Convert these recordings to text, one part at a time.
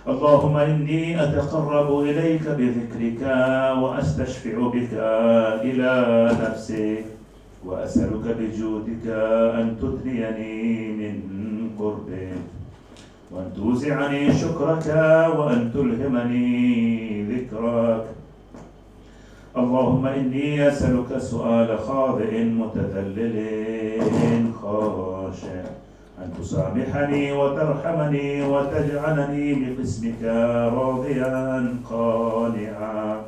اللهم إني أتقرب إليك بذكرك وأستشفع بك إلى نفسك وأسألك بجودك أن تدنيني من قربك وأن توزعني شكرك وأن تلهمني ذكرك. اللهم إني أسألك سؤال خاضع متذلل خاشع أن تسامحني وترحمني وتجعلني بقسمك راضيا قانعا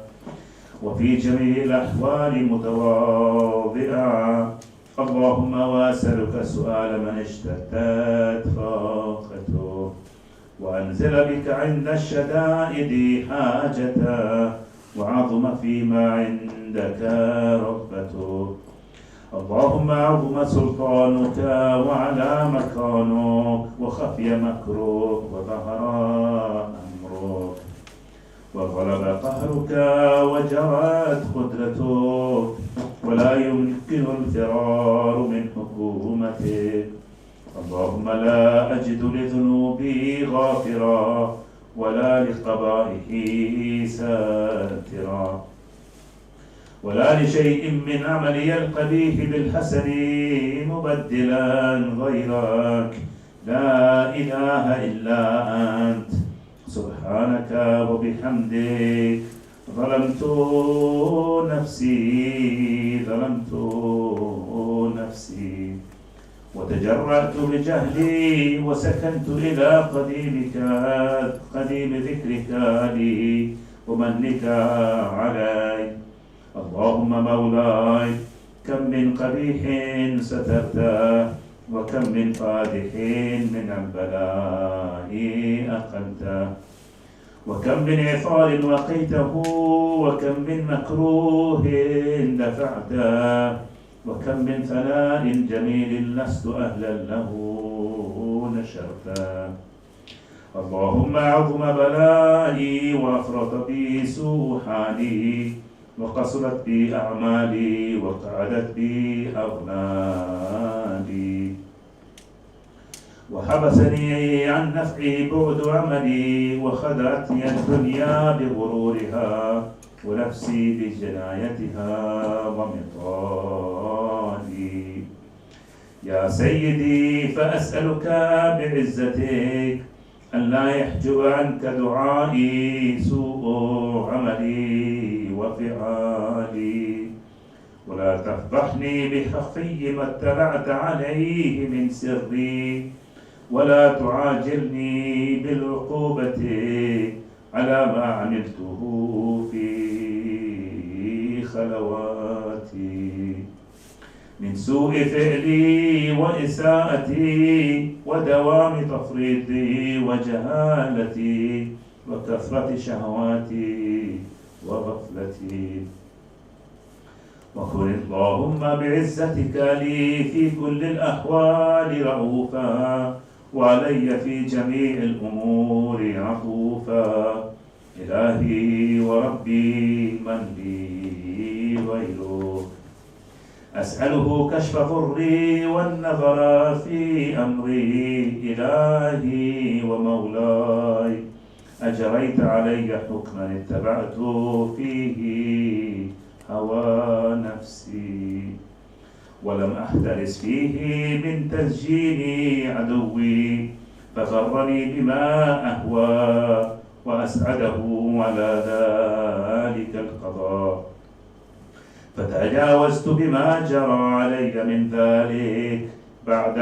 وفي جميع الأحوال متواضعا. اللهم وأسألك سؤال من اشتدت فاقته وأنزل بك عند الشدائد حاجته وعظم فيما عندك رغبته. اللهم عظم سلطانك وعلى مكانك وخفي مكرك وظهر أمرك وغلب قهرك وجرت قدرتك ولا يمكن الفرار من حكومتك. اللهم لا أجد لذنوبي غافرا ولا لقبائحي ساترا ولا لشيء من عملي القبيح بالحسن مبدلا غيرك. لا إله إلا أنت سبحانك وبحمدك ظلمت نفسي وتجرأت بجهلي وسكنت إلى قديم ذكرك لي ومنك علي. اللهم مولاي كم من قبيح سترته وكم من فادح من البلاء أقلته وكم من عثار وقيته وكم من مكروه دفعته وكم من ثناء جميل لست أهلا له نشرته. اللهم عظم بلائي وأفرط بي سوء حالي وقصرت بي أعمالي وقعدت بي أغلالي وحبسني عن نفعي بعد عملي وخدعتني الدنيا بغرورها ونفسي بجنايتها ومطالي. يا سيدي فأسألك بعزتك أن لا يحجب عنك دعائي سوء عملي وفعالي ولا تفضحني بخفي ما اطلعت عليه من سري ولا تعاجلني بالعقوبة على ما عملته في خلواتي من سوء فعلي وإساءتي ودوام تفريطي وجهالتي وكثرة شهواتي وغفلتي. وكن اللهم بعزتك لي في كل الأحوال رؤوفا وعلي في جميع الأمور عطوفا. إلهي وربي من لي غيرك أسأله كشف ضري والنظر في أمري. إلهي ومولاي أجريت علي حكما اتبعت فيه هوى نفسي ولم أحترس فيه من تسجيل عدوي فغرني بما أهوى وأسعده على ذلك القضاء فتجاوزت بما جرى علي من ذلك بعد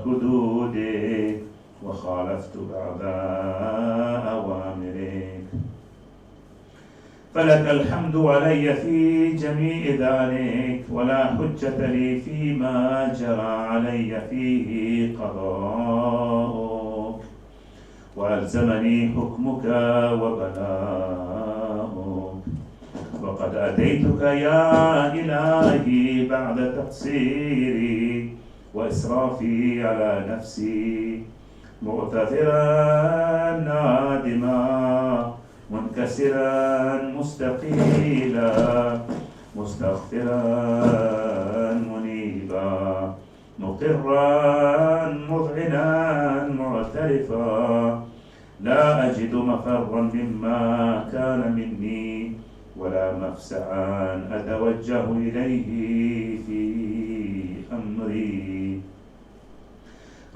حدودك وخالفت بعد أوامرك. فلك الحمد علي في جميع ذلك ولا حجة لي فيما جرى علي فيه قضاؤك وألزمني حكمك وبلاؤك. وقد أتيتك يا إلهي بعد تقصيري وإسرافي على نفسي معتذرا نادما منكسرا مستقيلا مستغفرا منيبا مقرا مذعنا معترفا لا أجد مفرا مما كان مني ولا مفزعا أتوجه إليه في أمري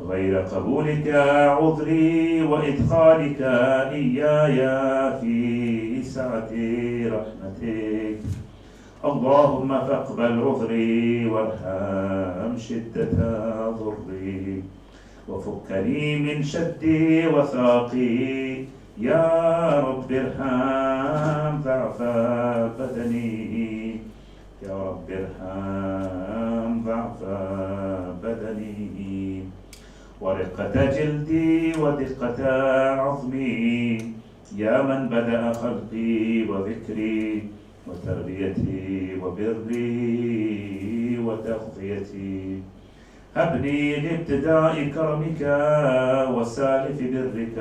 غير قبولك عذري وإدخالك إياي في سعة رحمتك. اللهم فاقبل عذري وارحم شدة ضري وفكني من شدي وثاقي. يا رب ارحم ضعف بدني، يا رب ارحم ضعف بدني ورقة جلدي ودقة عظمي. يا من بدأ خلقي وذكري وتربيتي وبري وتغطيتي، هبني لابتداء كرمك وسالف برك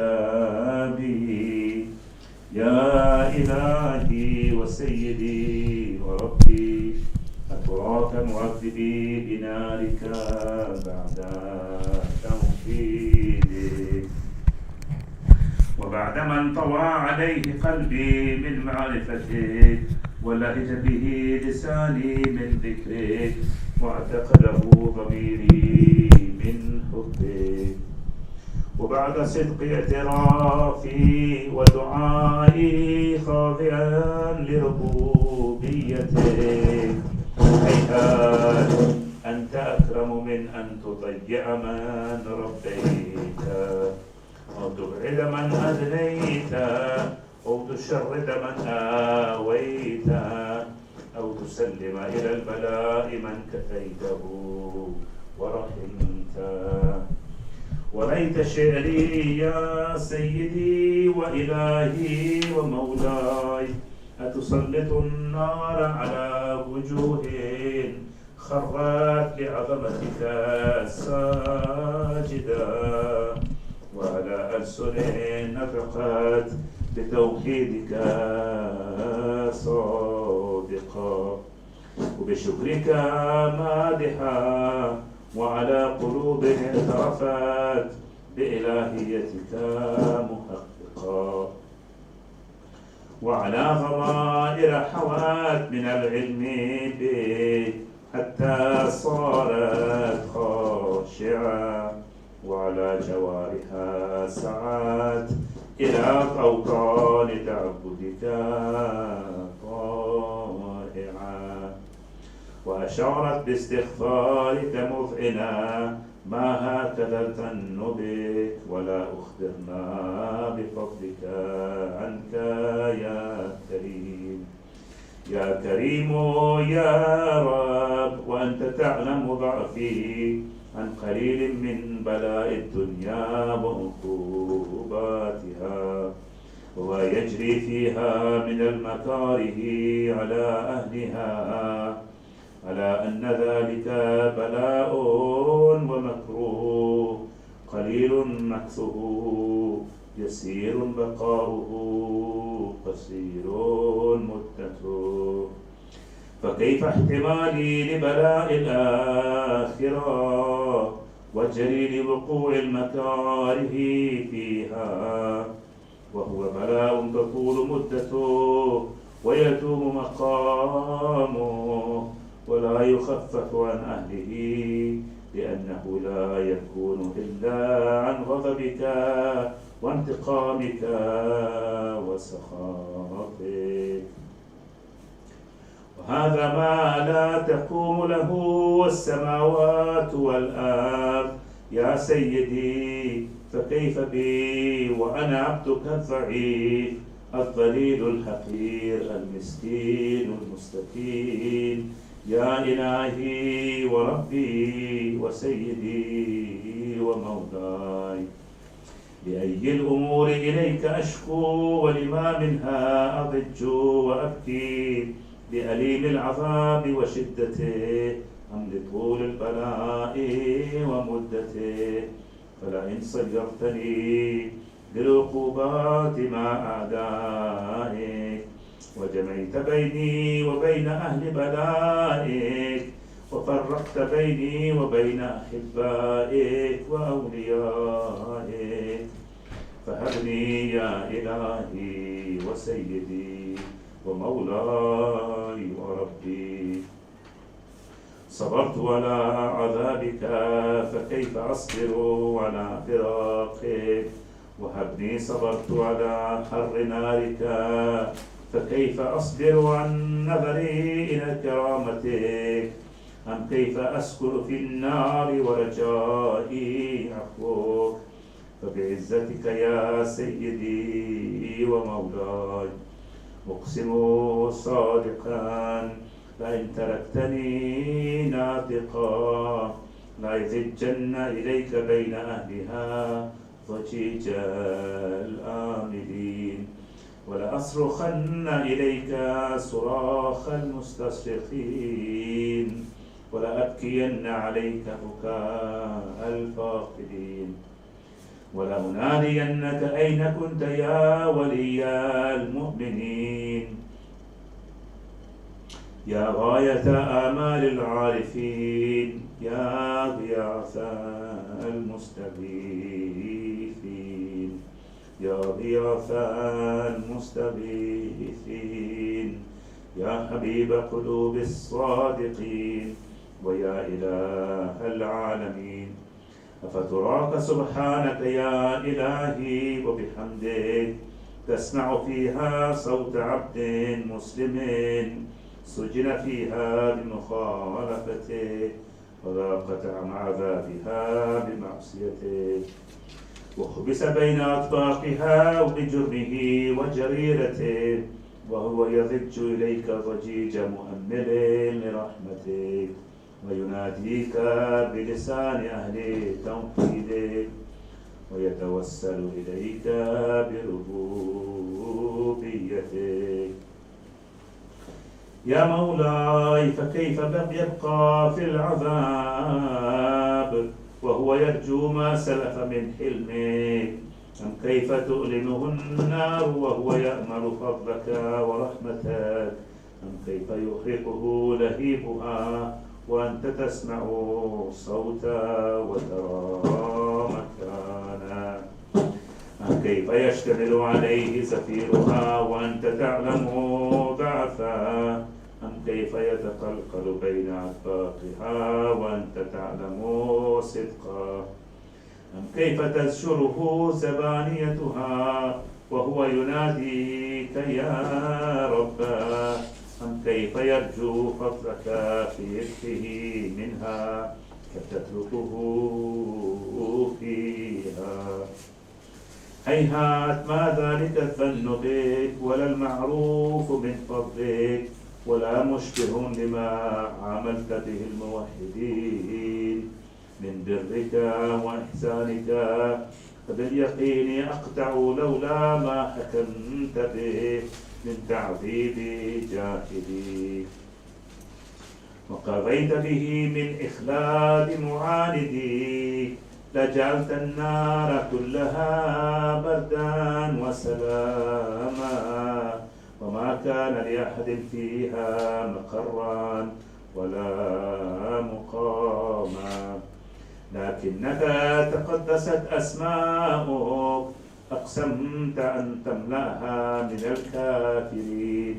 بي. يا إلهي وسيدي وربي، أتراك معذبي بنارك بعد توحيدك، وبعد ما انطوى عليه قلبي من معرفتك ولهج به لساني من ذكرك واعتقده ضميري من حبك، وبعد صدق اعترافي ودعائي خاضعا لربوبيتك. هيهات أنت أكرم من أن تضيع من ربيت أو تبعد من أدنيت أو تشرد من آويت أو تسلم إلى البلاء من كفيته ورحمت. وليت شعري يا سيدي وإلهي ومولاي أتسلط النار على وجوه خرت لعظمتك ساجدا وعلى ألسن نطقت بتوحيدك صادقا وبشكرك مادحا وعلى قلوب اعترفت بإلهيتك محققا وعلى ضمائر حوات من العلم بك حتى صارت خاشعة وعلى جوارها سعت إلى أوطان تعبدك طائعة وأشارت باستغفارك مذعنا ما هكذا التن بك ولا أخبرنا بفضلك عنك يا كريم. يا كريم يا رب وأنت تعلم ضعفي عن قليل من بلاء الدنيا وعقوباتها وما يجري فيها من المكاره على أهلها، على أن ذلك بلاء ومكروه قليل مكثه يسير بقاؤه قصير مدته. فكيف احتمالي لبلاء الآخرة وجري لوقوع المكاره فيها وهو بلاء تطول مدته ويدوم مقامه ولا يخفف عن أهله لأنه لا يكون إلا عن غضبك وانتقامك وسخطك. وهذا ما لا تقوم له السماوات والأرض يا سيدي، فكيف بي وأنا عبدك الضعيف الذليل الحقير المسكين المستكين. يا إلهي وربي وسيدي ومولاي، بأي الأمور إليك أشكو ولما منها أضج وأبكي، بأليم العذاب وشدته أم لطول البلاء ومدته؟ فلئن صيرتني بالعقوبات مع أعدائك وجمعت بيني وبين أهل بلائك وفرقت بيني وبين أحبائك وأوليائك فهبني يا إلهي وسيدي ومولاي وربي. صبرت على عذابك فكيف أصبر على فراقك، وهبني صبرت على حر نارك فكيف أصبر عن نظري إلى كرامتك، أم كيف أسكن في النار ورجائي عفوك. فبعزتك يا سيدي ومولاي أقسم صادقا لئن تركتني ناطقا ليضجن إليك بين أهلها ضجيج الآملين، ولأصرخن إليك صراخ المستصرخين، ولأبكين عليك بكاء الفاقدين، ولأنادينك أين كنت يا ولي المؤمنين، يا غاية آمال العارفين، يا غياث المستغيثين، يا غياث المستغيثين، يا حبيب قلوب الصادقين، ويا إله العالمين. أفتراك سبحانك يا إلهي وبحمدك تسمع فيها صوت عبد مسلم سجن فيها بمخالفتك وذاقت عن عذابها بمعصيتك، وحبس بين أطباقها وبجرمه وجريرته، وهو يضج إليك ضجيج مؤمل لرحمتك، ويناديك بلسان أهل توحيدك، ويتوسل إليك بربوبيتك. يا مولاي فكيف يبقى في العذاب وهو يرجو ما سلف من حلمك، أم كيف تؤلمه النار وهو يأمل فضلك ورحمتك، أم كيف يحرقه لهيبها وأنت تسمع صوتا وترى مكانا، أم كيف يشتمل عليه زفيرها وأنت تعلم ضعفا، أم كيف يتقلقل بين أطباقها وأنت تعلم صدقا، أم كيف تزشره زبانيتها وهو يناديك يا ربا، أم كيف يرجو فضلك في يده منها فتتركه فيها. هيهات ما ذلك الظن بك ولا المعروف من فضلك، ولا مشبه لما عاملت به الموحدين من برك وإحسانك، فباليقين أقطع لولا ما حكمت به من تعذيب جاهدي، وقضيت به من إخلاد معاندي، لجعلت النار كلها بردا وسلاما، وما كان لأحد فيها مقرا ولا مقاما، لكنك تقدست أسماؤك أقسمت أن تملأها من الكافرين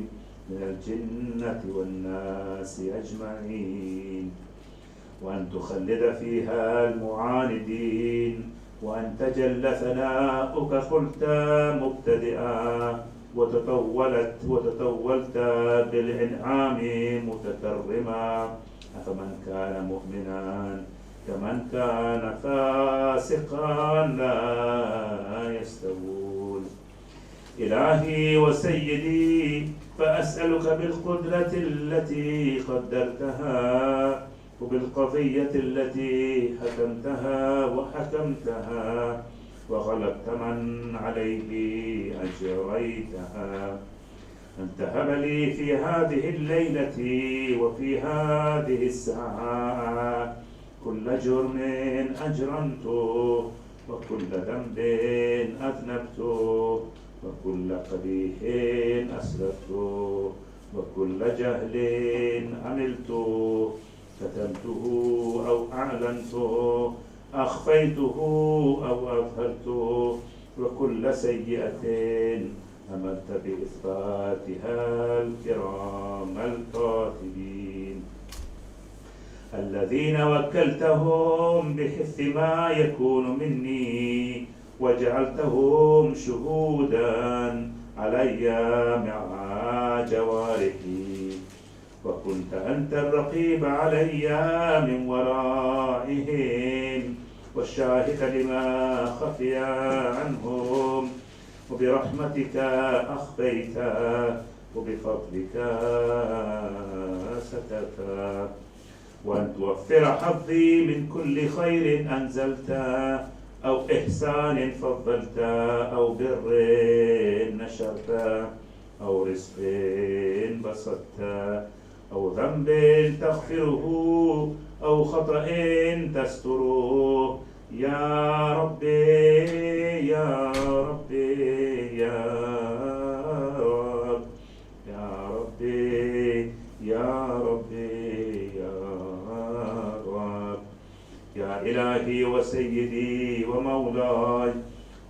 من الجنة والناس أجمعين، وأن تخلد فيها المعاندين، وأن تجل ثناؤك قلت مبتدئا وتطولت بالإنعام متكرما، أفمن كان مؤمنا كمن كان فاسقا لا يستوون. إلهي وسيدي فأسألك بالقدرة التي قدرتها وبالقضية التي حكمتها وحكمتها وغلبت من عليه أجريتها، أن تهب لي في هذه الليلة وفي هذه الساعة كل جرم أجرمته وكل ذنب أذنبته وكل قبيح أسرفته وكل جهل عملته كتمته أو أعلنته أخفيته أو أظهرته وكل سيئة أمرت بإثباتها الكرام الكاتبين الذين وكلتهم بحفظ ما يكون مني وجعلتهم شهودا علي مع جوارحي وكنت أنت الرقيب علي من ورائهم والشاهد لما خفي عنهم وبرحمتك أخفيت وبفضلك سترت وأن توفر حظي من كل خير أنزلت أو إحسان فضلت أو بر نشرت أو رزق بسطت أو ذنب تغفره أو خطأ تستره يا ربي يا ربي يا رب يا ربي يا ربي يا رب يا إلهي وسيدي ومولاي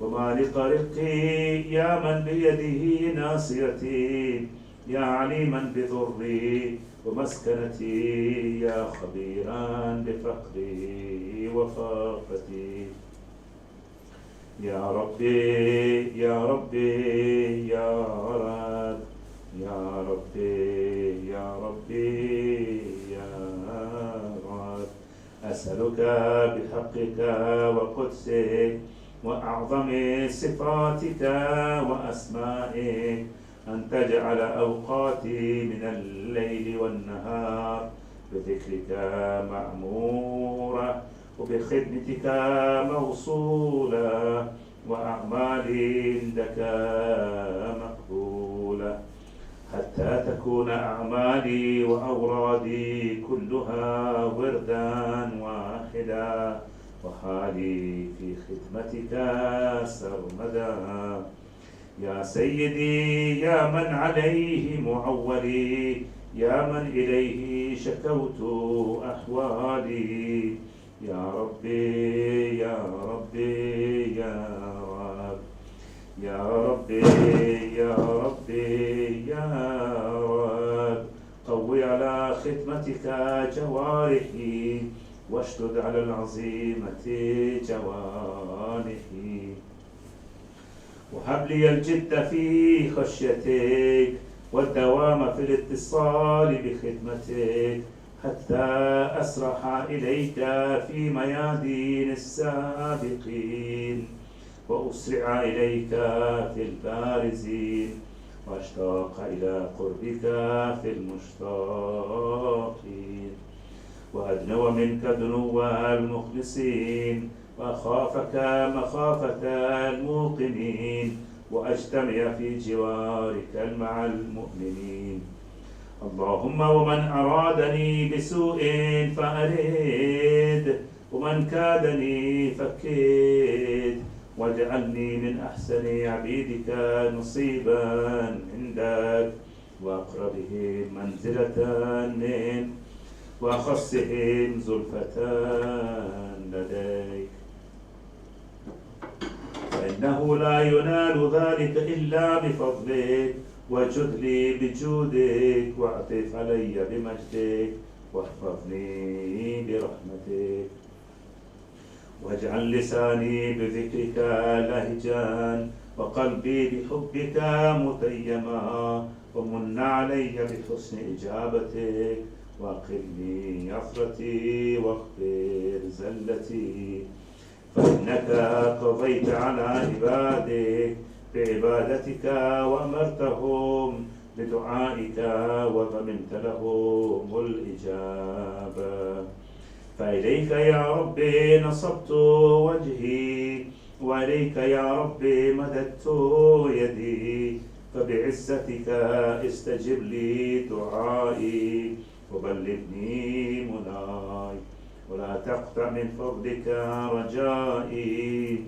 ومالك رقي يا من بيده ناصيتي يا عليما بضري ومسكنتي يا خبيرا بفقري وفاقتي يا ربي يا ربي يا رب يا ربي يا ربي يا رب أسألك بحقك وقدسك وأعظم صفاتك وأسمائك أن تجعل أوقاتي من الليل والنهار بذكرك معمورة وبخدمتك موصولة وأعمالي عندك مقبولة حتى تكون أعمالي وأورادي كلها وردا واحدا وحالي في خدمتك سرمدا يا سيدي يا من عليه معولي يا من إليه شكوت أحوالي يا ربي يا ربي يا رب يا ربي يا ربي يا رب قوي على خدمتك جوارحي واشدد على العظيمة جوانحي وهب لي الجد في خشيتك والدوام في الاتصال بخدمتك حتى أسرح إليك في ميادين السابقين وأسرع إليك في البارزين وأشتاق إلى قربك في المشتاقين وأدنو منك دنو المخلصين وأخافك مخافة الموقنين وأجتمع في جوارك مع المؤمنين اللهم ومن أرادني بسوء فأرد ومن كادني فكيد واجعلني من أحسن عبيدك نصيبا عندك وأقربهم منزلة منك وأخصهم زلفة لديك فإنه لا ينال ذلك إلا بفضلك وجد لي بجودك واعطف علي بمجدك واحفظني برحمتك واجعل لساني بذكرك لهجا وقلبي بحبك متيما ومن علي بحسن إجابتك وأقلني عثرتي واغفر زلتي فإنك قضيت على عبادك بعبادتك وأمرتهم بدعائك وضمنت لهم الإجابة فإليك يا ربي نصبت وجهي وإليك يا ربي مددت يدي فبعزتك استجب لي دعائي وبلغني مناي ولا تقطع من فضلك رجائي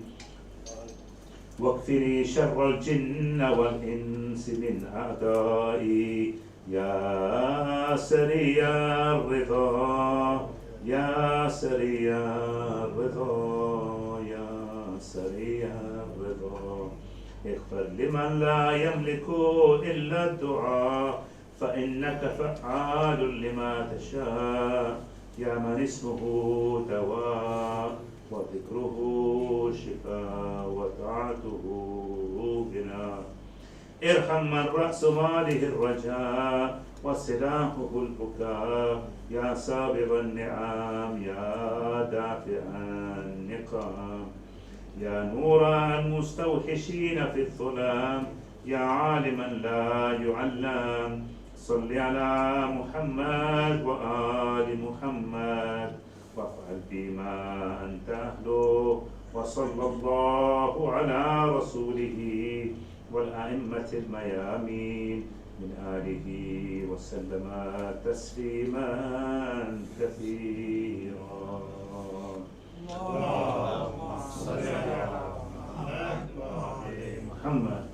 واكفني شر الجن والإنس من أعدائي يا سريع الرضا يا سريع الرضا يا سريع الرضا اغفر لمن لا يملك إلا الدعاء فإنك فعال لما تشاء يا من اسمه دواء وذكره شفاء وطاعته غنى ارحم من رأس ماله الرجاء وسلاحه البكاء يا سابغ النعم يا دافع النقام يا نور المستوحشين في الظلام يا عالما لا يعلم صل على محمد وآل محمد وافعل بما أنت أهله وصلى الله على رسوله والأئمة الميامين من آله وسلم تسليما كثيرا. اللهم صل على محمد.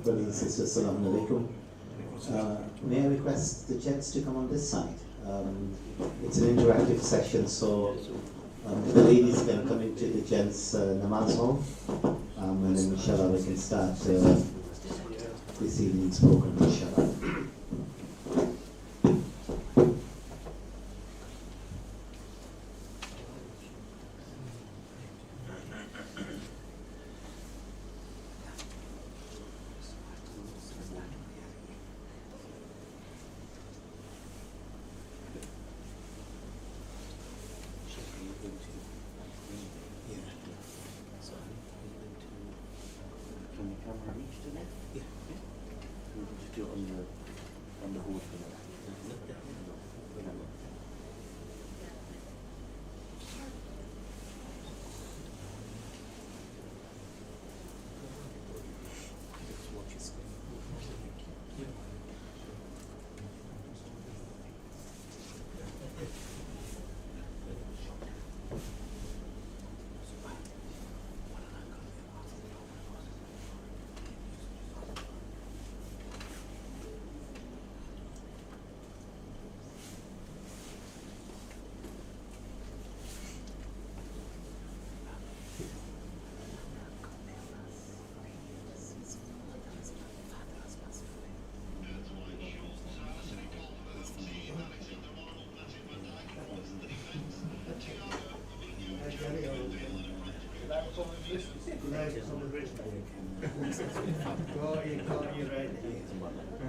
Brothers and sisters, Assalamu alaikum. May I request the gents to come on this side? It's an interactive session, so the ladies can come into the gents' namaz hall, and then inshallah we can start this evening's program, inshallah.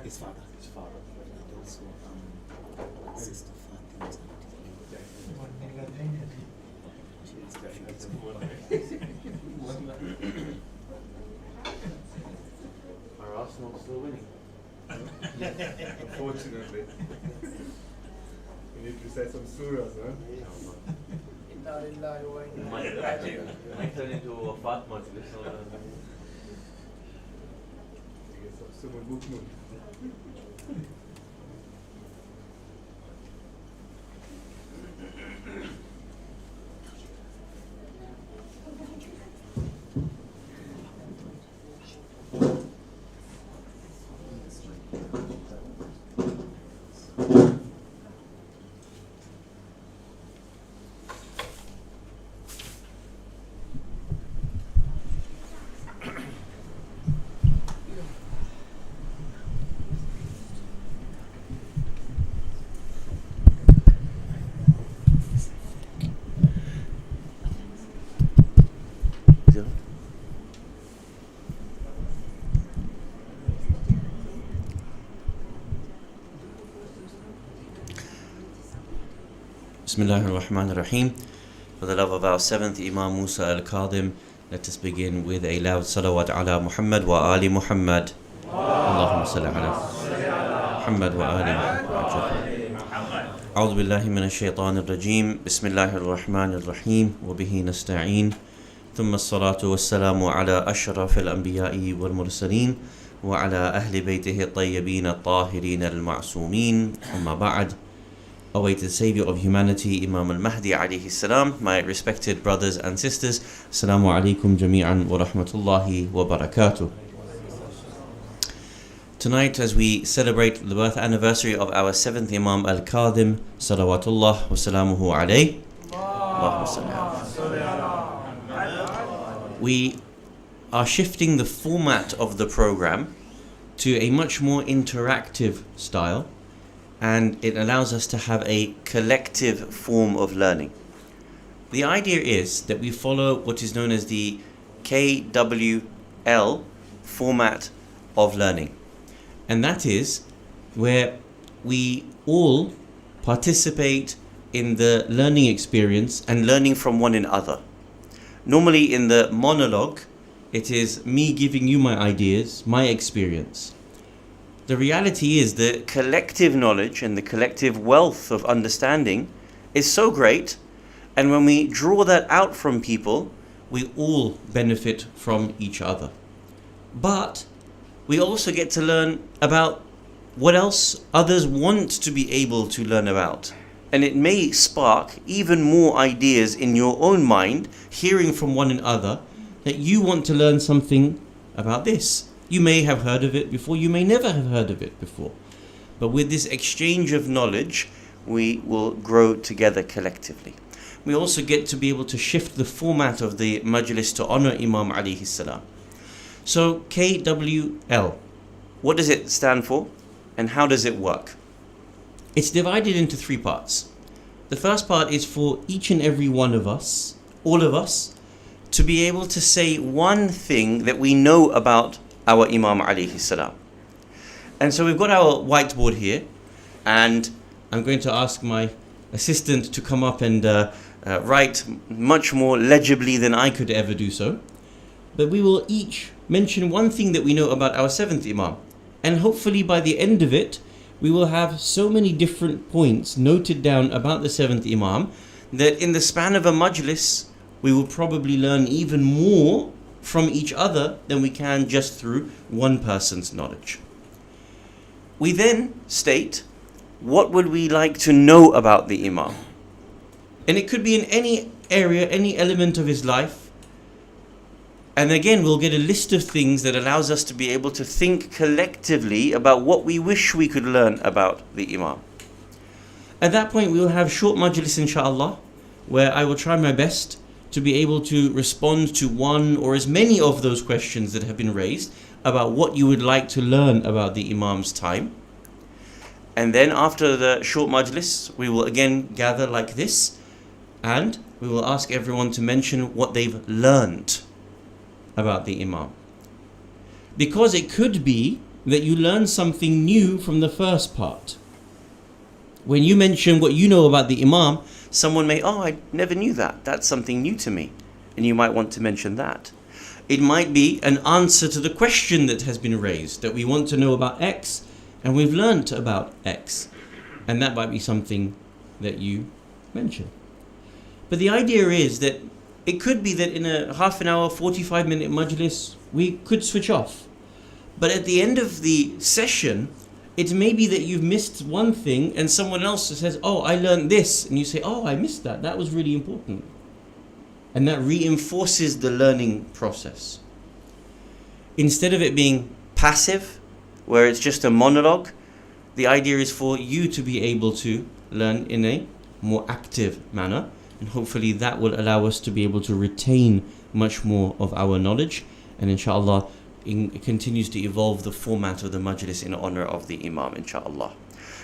His father. And also sister Fatima. Are Arsenal still winning? Unfortunately. We need to recite some surahs, huh? Might turn into a fat majlis. Get some Suman Bukmun. Bismillahir Rahmanir Rahim. For the love of our seventh Imam Musa al-Kadhim, Let us begin with a loud salawat ala Muhammad wa ali Muhammad. Allahumma salli ala Muhammad wa ali Muhammad. أعوذ بالله من الشيطان الرجيم. بسم الله الرحمن الرحيم وبه نستعين. ثم الصلاة والسلام على أشرف الأنبياء والمرسلين وعلى أهل بيته الطيبين الطاهرين المعصومين. أما بعد. Awaited Savior of humanity, Imam al-Mahdi alayhi salam, my respected brothers and sisters, Assalamu alaikum jami'an wa rahmatullahi wa barakatuh. Tonight, as we celebrate the birth anniversary of our 7th Imam al-Kadhim, salawatullah wa salamuhu alayhi, we are shifting the format of the program to a much more interactive style, and it allows us to have a collective form of learning. The idea is that we follow what is known as the KWL format of learning. And that is where we all participate in the learning experience and learning from one another. Normally in the monologue, it is me giving you my ideas, my experience. The reality is the collective knowledge and the collective wealth of understanding is so great, and when we draw that out from people, we all benefit from each other. But we also get to learn about what else others want to be able to learn about. And it may spark even more ideas in your own mind, hearing from one another, that you want to learn something about this. You may have heard of it before, you may never have heard of it before. But with this exchange of knowledge, we will grow together collectively. We also get to be able to shift the format of the majlis to honor Imam alayhi salam. So KWL, what does it stand for and how does it work? It's divided into 3 parts. The first part is for each and every one of us, all of us, to be able to say one thing that we know about our Imam alayhi salam. And so we've got our whiteboard here, and I'm going to ask my assistant to come up and write much more legibly than I could ever do so. But we will each mention one thing that we know about our 7th Imam, and hopefully by the end of it we will have so many different points noted down about the 7th Imam that in the span of a majlis we will probably learn even more from each other than we can just through one person's knowledge. We then state what would we like to know about the Imam. And it could be in any area, any element of his life. And again, we'll get a list of things that allows us to be able to think collectively about what we wish we could learn about the Imam. At that point, we will have short majlis, inshallah, where I will try my best to be able to respond to one or as many of those questions that have been raised about what you would like to learn about the Imam's time. And then after the short majlis, we will again gather like this, and we will ask everyone to mention what they've learned about the Imam. Because it could be that you learn something new from the first part. When you mention what you know about the Imam, someone may, I never knew that. That's something new to me. And you might want to mention that. It might be an answer to the question that has been raised, that we want to know about X, and we've learnt about X. And that might be something that you mention. But the idea is that it could be that in a half an hour, 45-minute majlis, we could switch off. But at the end of the session, it may be that you've missed one thing and someone else says, I learned this. And you say, I missed that. That was really important. And that reinforces the learning process. Instead of it being passive, where it's just a monologue, the idea is for you to be able to learn in a more active manner. And hopefully that will allow us to be able to retain much more of our knowledge. And inshallah, it continues to evolve the format of the majlis in honor of the Imam, inshallah.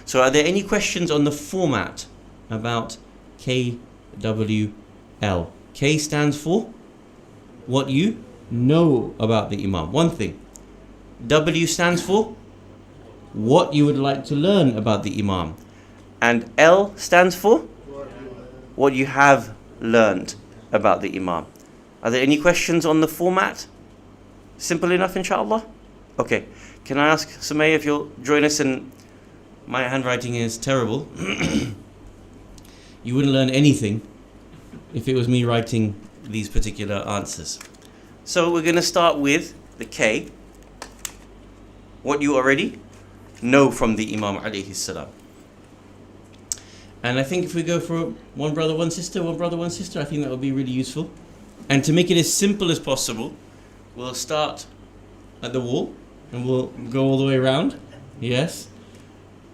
So are there any questions on the format about KWL? K stands for what you know about the Imam, one thing. W stands for what you would like to learn about the Imam. And L stands for what you have learned about the Imam. Are there any questions on the format? Simple enough, inshallah? Okay. Can I ask Sumaya if you'll join us? And my handwriting is terrible. You wouldn't learn anything if it was me writing these particular answers. So we're going to start with the K. What you already know from the Imam alayhi salam. And I think if we go for one brother, one sister, I think that would be really useful. And to make it as simple as possible, we'll start at the wall and we'll go all the way around. Yes.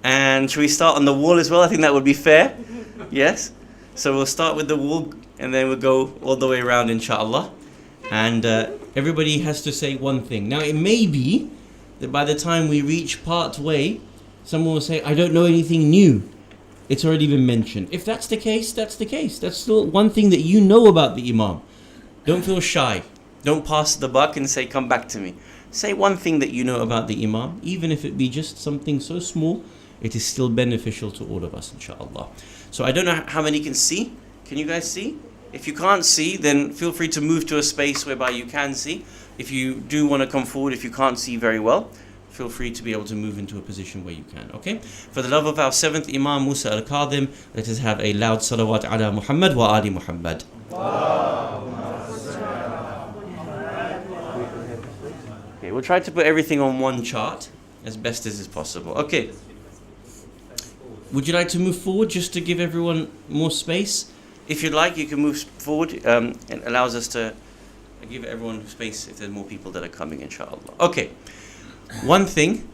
And should we start on the wall as well? I think that would be fair. Yes. So we'll start with the wall and then we'll go all the way around, inshallah. And everybody has to say one thing. Now it may be that by the time we reach part way, someone will say, I don't know anything new. It's already been mentioned. If that's the case, that's the case. That's still one thing that you know about the Imam. Don't feel shy. Don't pass the buck and say, come back to me. Say one thing that you know about the Imam, even if it be just something so small, it is still beneficial to all of us, inshallah. So I don't know how many can see. Can you guys see? If you can't see, then feel free to move to a space whereby you can see. If you do want to come forward, if you can't see very well, feel free to be able to move into a position where you can, okay? For the love of our 7th Imam, Musa al-Kadhim, let us have a loud salawat ala Muhammad wa ali Muhammad. Okay, we'll try to put everything on one chart as best as is possible. Okay. Would you like to move forward just to give everyone more space? If you'd like, you can move forward. It allows us to give everyone space if there's more people that are coming, inshallah. Okay. One thing,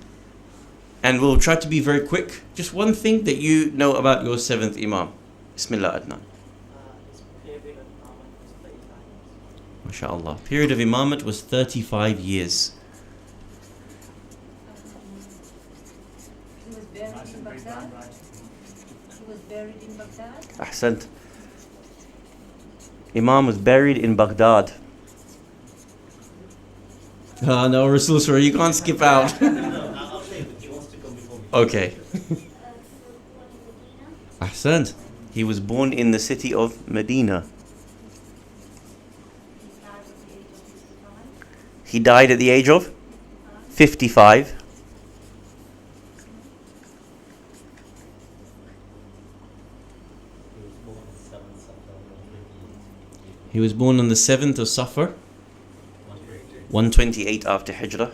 and we'll try to be very quick, just one thing that you know about your 7th Imam. Bismillah, Adnan. MashaAllah. Period of Imamate was 35 years. He was buried in Baghdad. He was buried in Baghdad. Ahsant. Imam was buried in Baghdad. No, Rasul, sorry, you can't skip out. I'll say, but he wants to come before me. Okay. Ahsant. He was born in the city of Medina. He died at the age of 55. He was born on the 7th of Safar, 128 after Hijrah.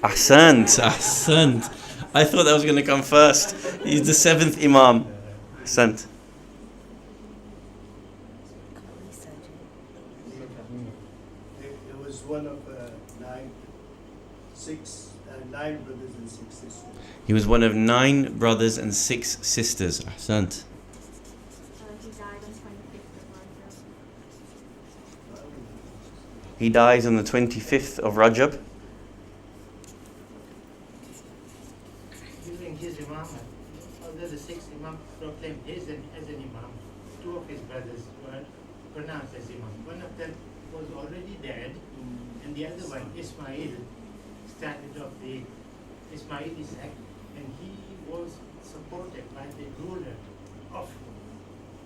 Ahsant, Ahsant. I thought that was going to come first. He's the 7th Imam. Ahsant. It was one of nine brothers and 6 sisters. He was one of 9 brothers and 6 sisters. Ahsant. He died on 25th of Rajab. He dies on the 25th of Rajab. During his imamate, although the 6th Imam proclaimed his as an Imam, 2 of his brothers were pronounced as Imam. One of them was already dead, and the other one, Ismail, started off the Ismaili sect, and he was supported by the ruler of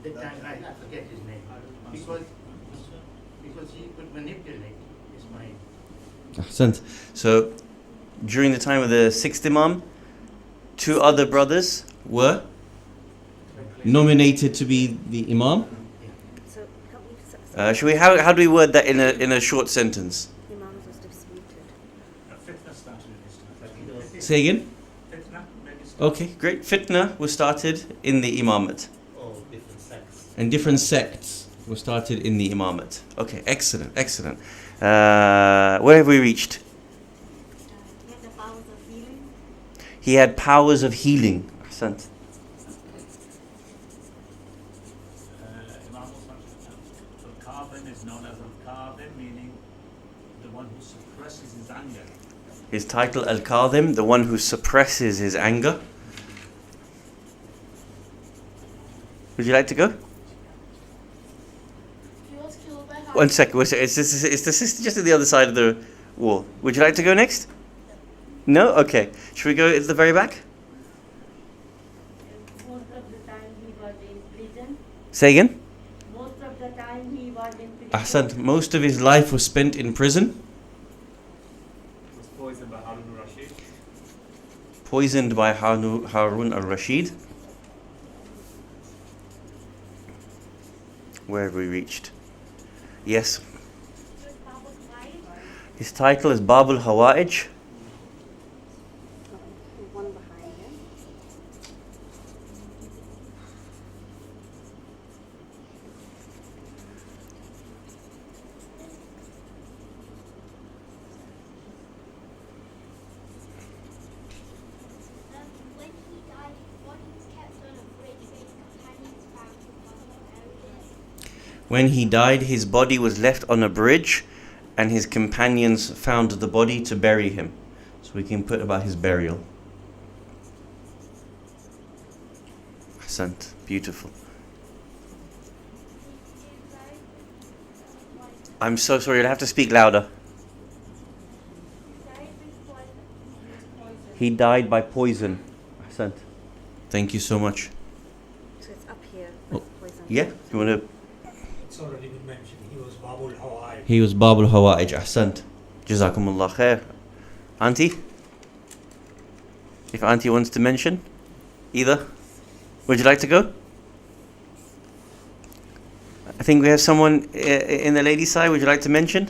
the time. I forget his name, because he could manipulate Ismail. Ahsant. So, during the time of the 6th Imam, 2 other brothers were nominated to be the Imam. Should we? How do we word that in a short sentence? Say again. Okay, great. Fitna was started in the Imamate. Oh, different sects. And different sects were started in the Imamate. Okay, excellent, excellent. Where have we reached? He had the powers of healing. He had powers of healing. Ahsant. Imam Al-Kadhim is known as Al-Kadhim, meaning the one who suppresses his anger. His title, Al-Kadhim, the one who suppresses his anger. Would you like to go? He was killed by One second. It's the sister just at the other side of the wall. Would you like to go next? No? Okay. Should we go at the very back? Say again? Most of the time he was in prison. Ahsant. Most of his life was spent in prison. Was poisoned by Harun al-Rashid. Poisoned by Harun al-Rashid. Where have we reached? Yes. His title is Babul Hawa'ij. One behind him. When he died, his body was kept on a bridge where his companions found him areas. When he died, his body was left on a bridge and his companions found the body to bury him. So we can put about his burial. Ahsant. Beautiful. I'm so sorry, you'll have to speak louder. He died by poison. Ahsant. Thank you so much. So it's up here. Oh, with poison. Yeah, you want to? It's already been mentioned. He was Babul Hawai. He was Babul Hawa'ij. Ahsant. Jazakumullah khair. Auntie? If Auntie wants to mention? Either? Would you like to go? I think we have someone in the ladies' side. Would you like to mention?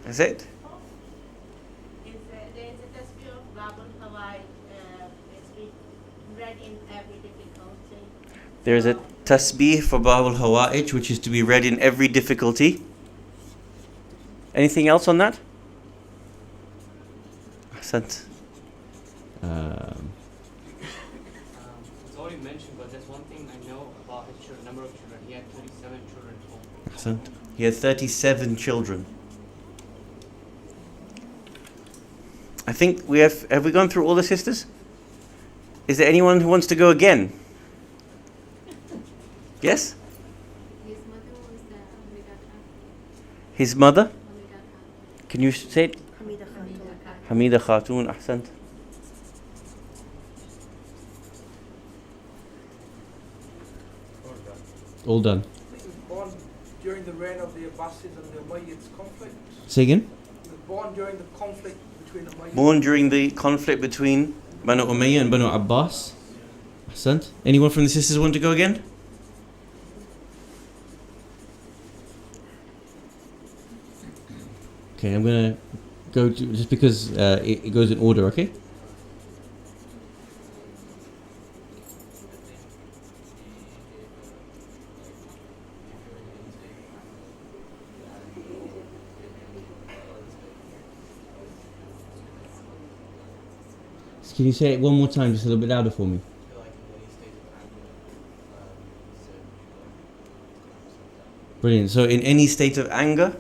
That's it? There is a tasbih of Babul Hawai. It's been read in every difficulty. There is a tasbih for Babul Hawa'ij, which is to be read in every difficulty. Anything else on that? Ahsant. It's already mentioned, but there's one thing I know about his children, number of children. He had 37 children total. Ahsant. He had 37 children. I think we have we gone through all the sisters? Is there anyone who wants to go again? Yes? His mother was the His mother? Can you say it? Hamida Khatun. Hamida Khatun, Ahsant. All done. Born during the reign of the Abbasids and the Umayyads conflict. Say again? He was born during the conflict between Umayyads. Born during the conflict between Banu Umayyah and Banu Abbas. Ahsant. Anyone from the sisters want to go again? Okay, I'm gonna go to, just because it goes in order, okay? Can you say it one more time, just a little bit louder for me? Brilliant. So in any state of anger,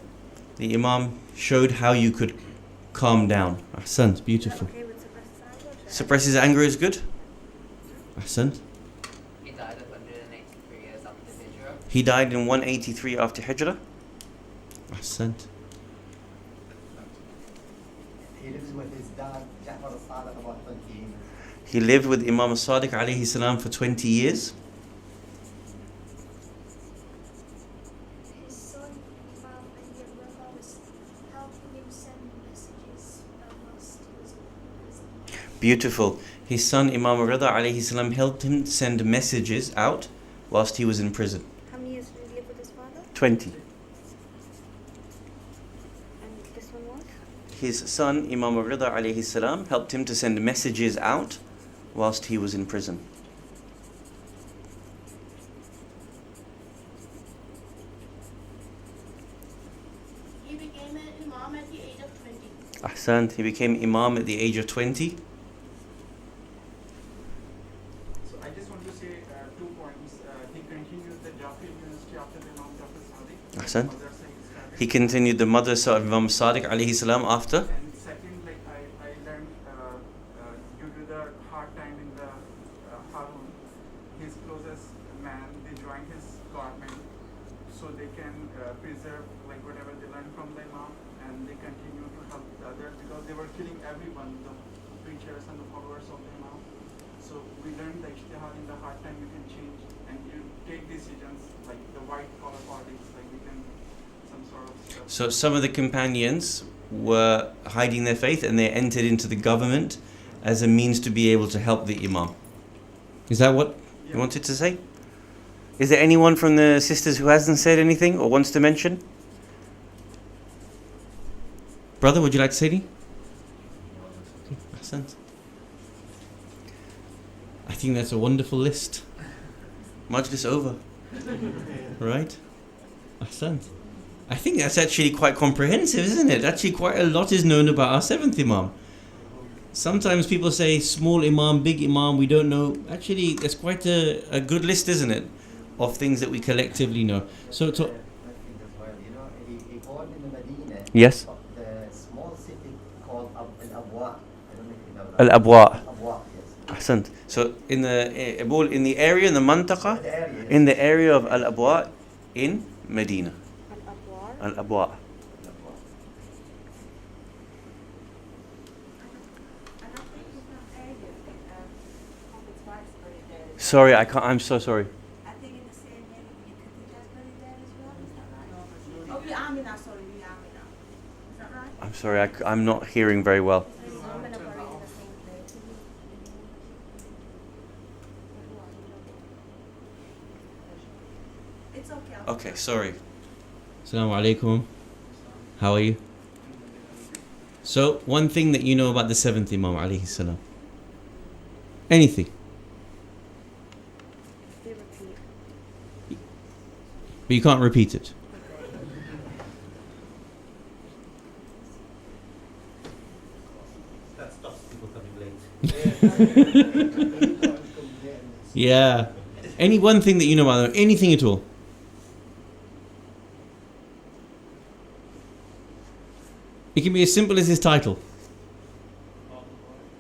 the Imam showed how you could calm down. Ahsant, beautiful. Okay with suppressed anger? Suppresses anger is good. Ahsant. He died at 183 years after Hijrah. He died in 183 after Hijrah. Ahsant. He lives with his dad, Jaffer Ladak, about 20 years. He lived with Imam Sadiq alayhi salam for 20 years. His son, Imam, and your brother was helping him send messages whilst he was in prison. Beautiful. His son Imam Rida alayhi salam helped him send messages out whilst he was in prison. How many years did he live with his father? 20. And this one was? His son Imam Rida alayhi salam helped him to send messages out whilst he was in prison. He became an Imam at the age of 20. Ahsant. He became Imam at the age of 20. So I just want to say 2 points. He continued the Jaffer University after the Imam Jaffer Sadiq. Ahsant. He continued the madrasa of Imam Sadiq alayhi salam after. And second, like I learned due to the hard time in the Harun, his closest man, they joined his government so they can preserve like whatever they learned from the Imam, and they continue to help the others because they were killing everyone, the preachers and the followers of the Imam. So we learned the ijtihad in the hard time you can change and you take decisions like the white collar politics, like we can some sort of stuff. So some of the companions were hiding their faith and they entered into the government as a means to be able to help the Imam. Is that what you wanted to say? Is there anyone from the sisters who hasn't said anything or wants to mention? Brother, would you like to say anything? Ahsant. I think that's a wonderful list. Majlis over. Right? Ahsant. I think that's actually quite comprehensive, isn't it? Actually quite a lot is known about our seventh Imam. Sometimes people say small Imam, big Imam, we don't know. Actually, there's quite a good list, isn't it? Of things that we collectively know. So to... He born in Medina. Yes. The small city called Al-Abwa. I don't know if you know that. Al-Abwa. Al-Abwa, yes. Ahsant. So in the area, in the mantaqa, in the area of Al-Abwa in Medina. Al-Abwa. Sorry, I can't. I'm so sorry. I think in the same area you could just buried there as well, is that right? Oh, we Amina, sorry, we Amina. Is that right? I'm sorry, I'm not hearing very well. It's okay. Okay, sorry. Assalamu alaikum. How are you? So, one thing that you know about the seventh Imam alayhi salam. Anything. But you can't repeat it. That stops people coming late. Yeah. Any one thing that you know about them, anything at all. It can be as simple as his title.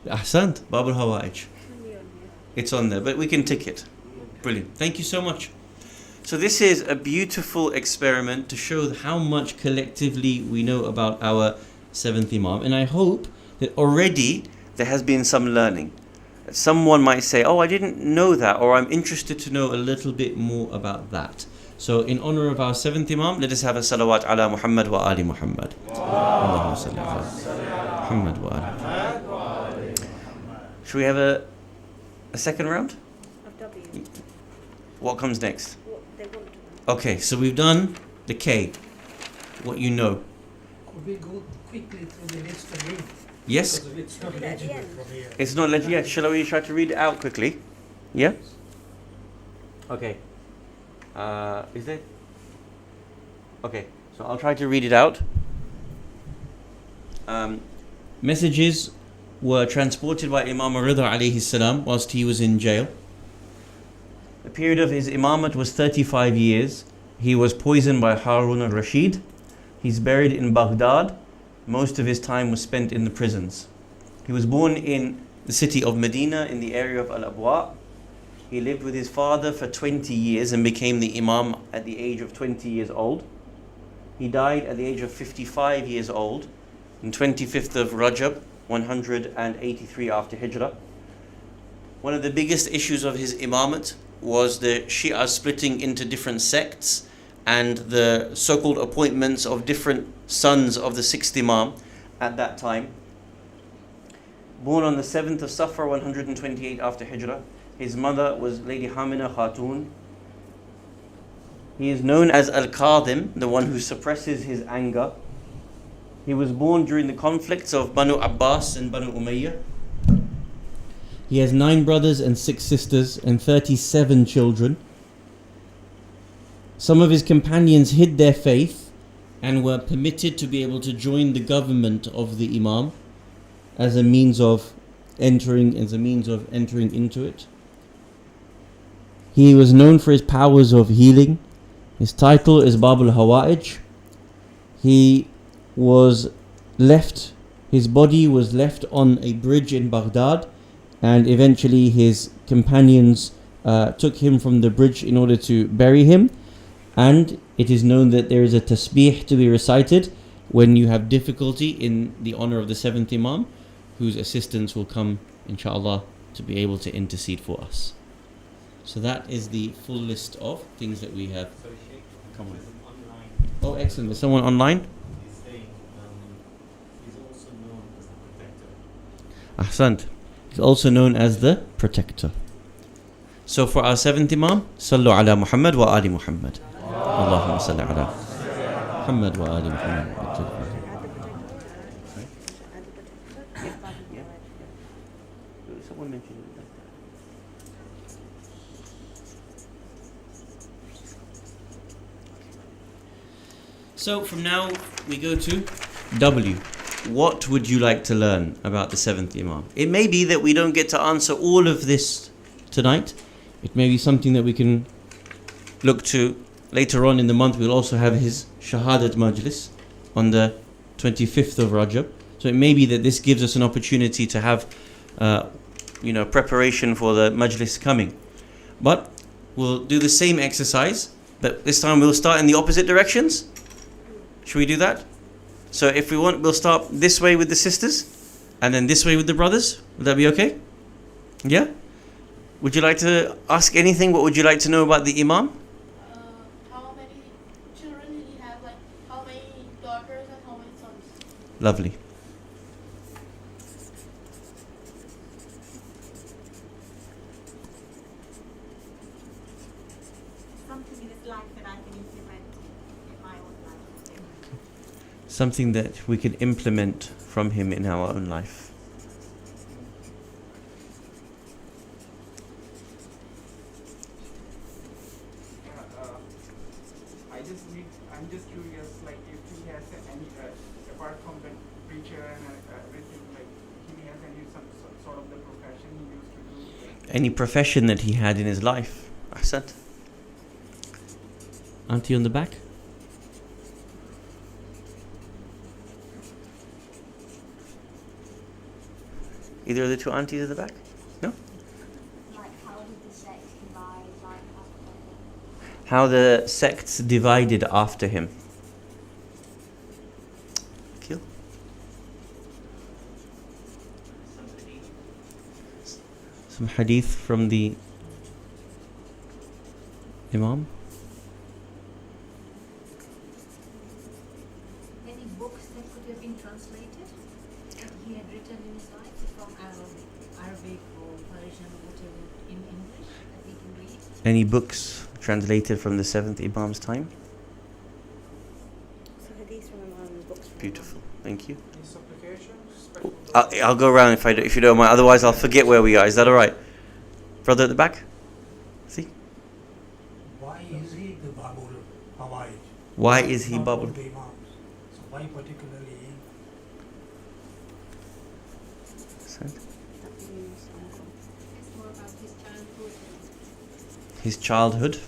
Ahsant, Bab al-Hawa'ij. It's on there, but we can tick it. Brilliant. Thank you so much. So this is a beautiful experiment to show how much collectively we know about our seventh Imam. And I hope that already there has been some learning. Someone might say, oh, I didn't know that, or I'm interested to know a little bit more about that. So in honor of our seventh Imam, let us have a salawat ala Muhammad wa ali Muhammad. Allahumma salli ala Muhammad wa ali. Should we have a second round? What comes next? Okay, so we've done the K, what you know. Could we go quickly through the list again? Yes? Because it's not legible from here. It's not legible yet. Shall we try to read it out quickly? Yeah? Okay. Is there? Okay, so I'll try to read it out. Messages were transported by Imam Rida alayhi salam whilst he was in jail. The period of his imamat was 35 years. He was poisoned by Harun al-Rashid. He's buried in Baghdad. Most of his time was spent in the prisons. He was born in the city of Medina in the area of Al-Abwa. He lived with his father for 20 years and became the imam at the age of 20 years old. He died at the age of 55 years old on 25th of Rajab, 183 after Hijrah. One of the biggest issues of his imamat was the Shia splitting into different sects and the so-called appointments of different sons of the sixth Imam at that time. Born on the 7th of Safar, 128 after Hijrah. His mother was Lady Hamina Khatun. He is known as Al-Kadhim, the one who suppresses his anger. He was born during the conflicts of Banu Abbas and Banu Umayyah. He has 9 brothers and 6 sisters and 37 children. Some of his companions hid their faith and were permitted to be able to join the government of the Imam as a means of entering into it. He was known for his powers of healing. His title is Bab al-Hawa'ij. His body was left on a bridge in Baghdad, and eventually his companions took him from the bridge in order to bury him. And it is known that there is a tasbih to be recited when you have difficulty in the honor of the seventh Imam, whose assistance will come inshallah to be able to intercede for us. So that is the full list of things that we have. Come on. Oh, excellent. There's someone online? He's saying he's also known as the protector. Ahsant. He's also known as the protector. So for our seventh Imam, Sallu ala Muhammad wa ali Muhammad. Allahumma salli ala Muhammad wa ali Muhammad. Someone mentioned it like that. So from now we go to W. What would you like to learn about the seventh Imam? It may be that we don't get to answer all of this tonight. It may be something that we can look to later on in the month. We'll also have his Shahadat Majlis on the 25th of Rajab. So it may be that this gives us an opportunity to have preparation for the Majlis coming. But we'll do the same exercise, but this time we'll start in the opposite directions. Should we do that? So if we want, we'll start this way with the sisters and then this way with the brothers. Would that be okay? Yeah? Would you like to ask anything? What would you like to know about the Imam? How many children did he have? Like, how many daughters and how many sons? Lovely. Something in his life that I can implement in my own life. Something that we can implement from him in our own life. I'm just curious, like if he has any, apart from the preacher and everything, like he has any some sort of the profession he used to do. Any profession that he had in his life. Ahsant. Auntie on the back. Either of the two aunties at the back? No? Like, how did the sect divide, like, after him? How the sects divided after him. Kill. Some hadith from the Imam. Any books that could have been translated that he had written in his life from Arabic or Persian or whatever in English that we can read? Any books translated from the seventh Imam's time? So hadith from Imam, books from Beautiful. Thank you. Any supplications? I'll go around if you don't mind. Otherwise, I'll forget where we are. Is that all right? Brother at the back? See? Why is he the Babul Hawaii? Why is he Not all Babul? the Imams. So why particularly he? It's more about his childhood. His childhood.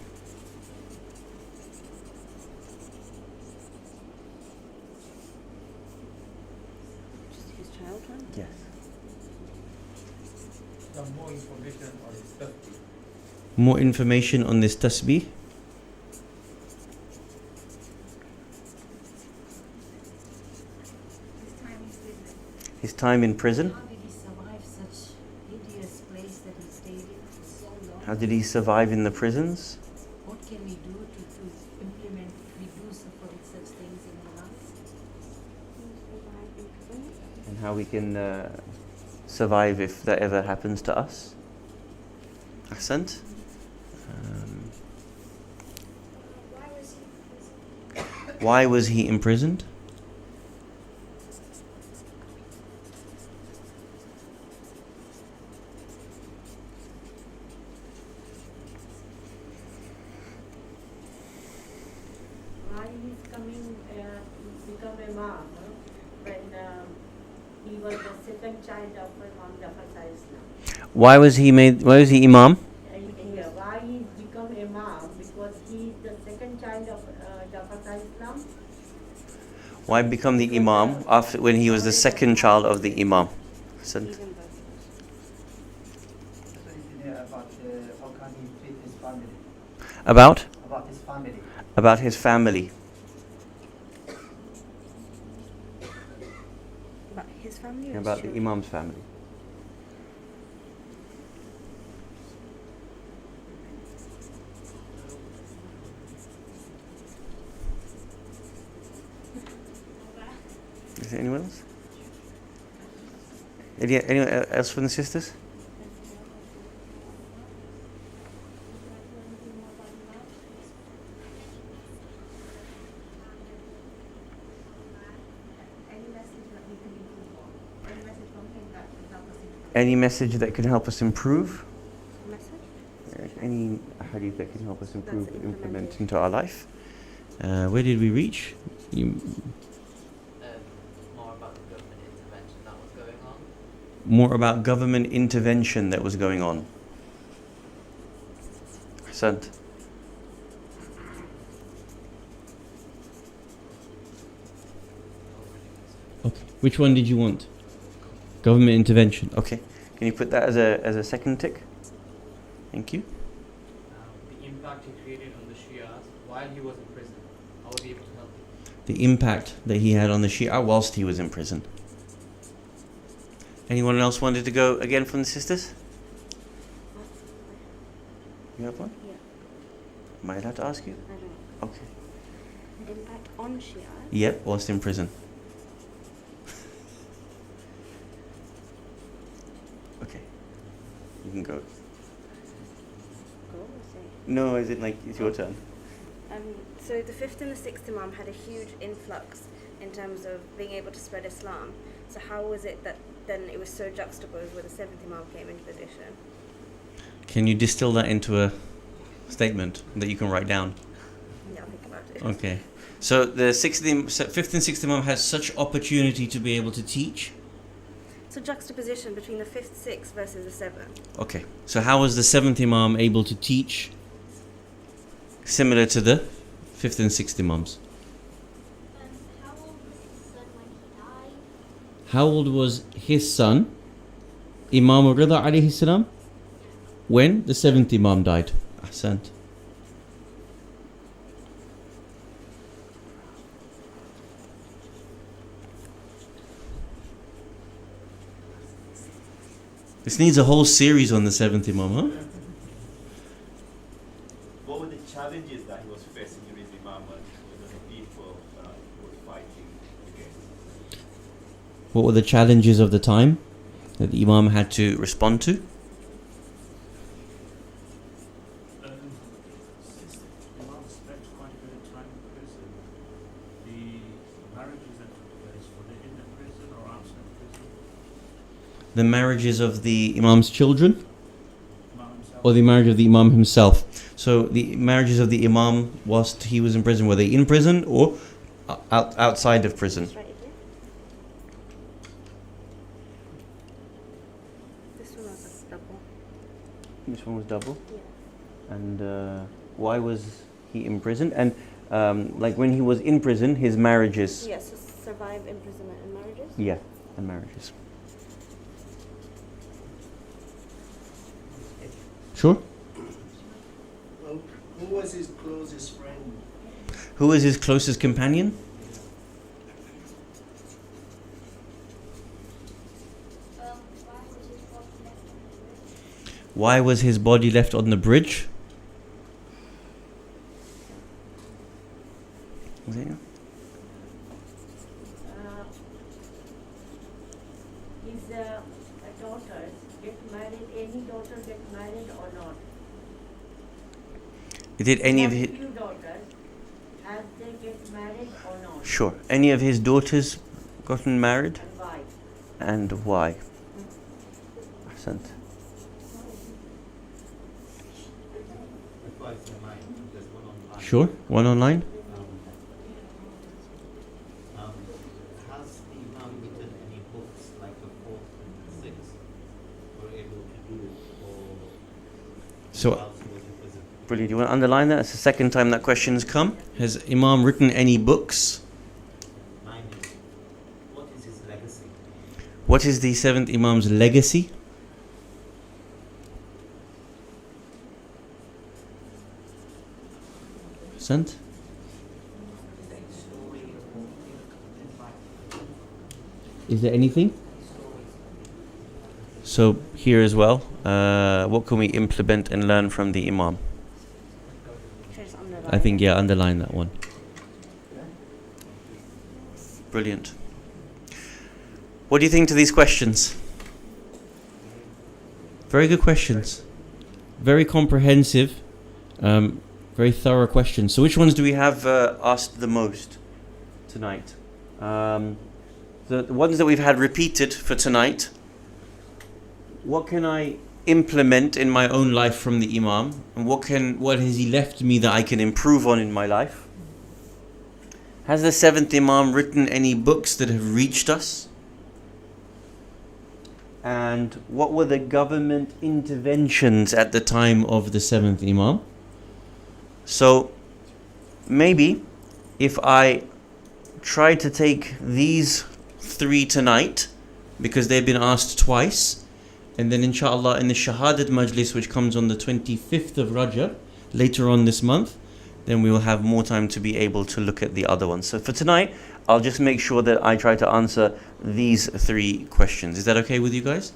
Just his childhood? Yes. Some more information on his tasbih. More information on this tasbih. His time in prison. How did he survive such hideous place that he stayed in for so long? How did he survive in the prisons? What can we do to implement if we do suffer with such things in our lives? And how we can survive if that ever happens to us. Ahsant. Why was he imprisoned? Why he's coming become Imam when he was the second child of Imam Jaffer Ladak. Why was he Imam? Why he become Imam? Because he is the second child of Jaffer Ladak. Why become the Imam when he was the second child of the Imam? Ahsant. About how can he treat his family? About? About his family. About his family. About his family? Or About his the children? His Imam's family. Is there anyone else? Anyone else from the sisters? Any message that can help us improve? Any hadith that can help us improve, implement into our life? Where did we reach? More about government intervention that was going on. Ahsant. Okay. Which one did you want? Government intervention. Okay. Can you put that as a second tick? Thank you. The impact he created on the Shias while he was in prison. How was he able to help? The impact that he had on the Shia whilst he was in prison. Anyone else wanted to go again from the sisters? You have one? Yeah. Am I allowed to ask you? I don't. Okay. The impact on Shia. Yep, whilst in prison. Okay. You can go. Go or say? No, is it like it's your turn? So the 5th and the 6th Imam had a huge influx in terms of being able to spread Islam. So how was it that then it was so juxtaposed where the 7th Imam came into position? Can you distill that into a statement that you can write down? Yeah, I'll think about it. Okay. So the 5th and 6th Imam has such opportunity to be able to teach. So juxtaposition between the 5th, 6th versus the 7th. Okay. So how was the 7th Imam able to teach similar to the 5th and 6th Imams? How old was his son, Imam Rida alayhi salam, when the 7th Imam died? Ahsant. This needs a whole series on the 7th Imam, huh? What were the challenges that he was facing during his imamate? What were the people he was fighting against? What were the challenges of the time that the Imam had to respond to? Imam spent quite a bit of time in prison. The marriages that took place, were they in the prison or outside prison? The marriages of the Imam's children? Imam himself. Or the marriage of the Imam himself? So the marriages of the Imam whilst he was in prison, were they in prison or outside of prison? This one was double. This one was double? Yeah. And why was he in prison? And like when he was in prison, his marriages? Yes, so survive imprisonment and marriages? Yeah, and marriages. Sure? Who was his closest friend? Who was his closest companion? Why was his body left on the bridge? Was it? His daughters get married, any daughter get married or not? Did any of He his... has few daughters, have they get married or not? Sure. Any of his daughters gotten married? And why? And why? Ahsant. Sure. One online? Has the Imam written any books like the 4th and 6th were able to do, or So, whilst he was in prison? brilliant. You want to underline that? It's the second time that question's come. Has Imam written any books? Mine is, what is his legacy? What is the 7th Imam's legacy? Sent? Is there anything? So here as well, what can we implement and learn from the Imam? I think, yeah, underline that one. Brilliant. What do you think to these questions? Very good questions. Very comprehensive. Very thorough questions. So which ones do we have asked the most tonight? The ones that we've had repeated for tonight. What can I implement in my own life from the Imam? And what has he left me that I can improve on in my life? Has the seventh Imam written any books that have reached us? And what were the government interventions at the time of the seventh Imam? So maybe if I try to take these three tonight, because they've been asked twice, and then inshallah in the Shahadat Majlis, which comes on the 25th of Rajab, later on this month, then we will have more time to be able to look at the other ones. So for tonight, I'll just make sure that I try to answer these three questions. Is that okay with you guys?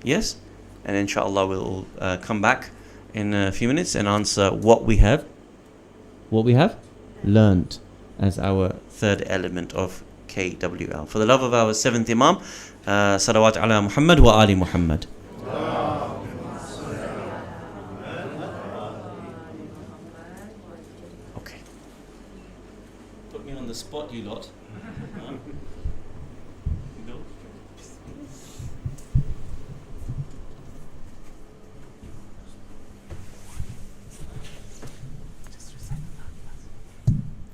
Yes? And inshallah we'll come back in a few minutes and answer what we have learned as our third element of KWL. For the love of our seventh Imam, salawat ala Muhammad wa ali Muhammad. Okay. Put me on the spot, you lot.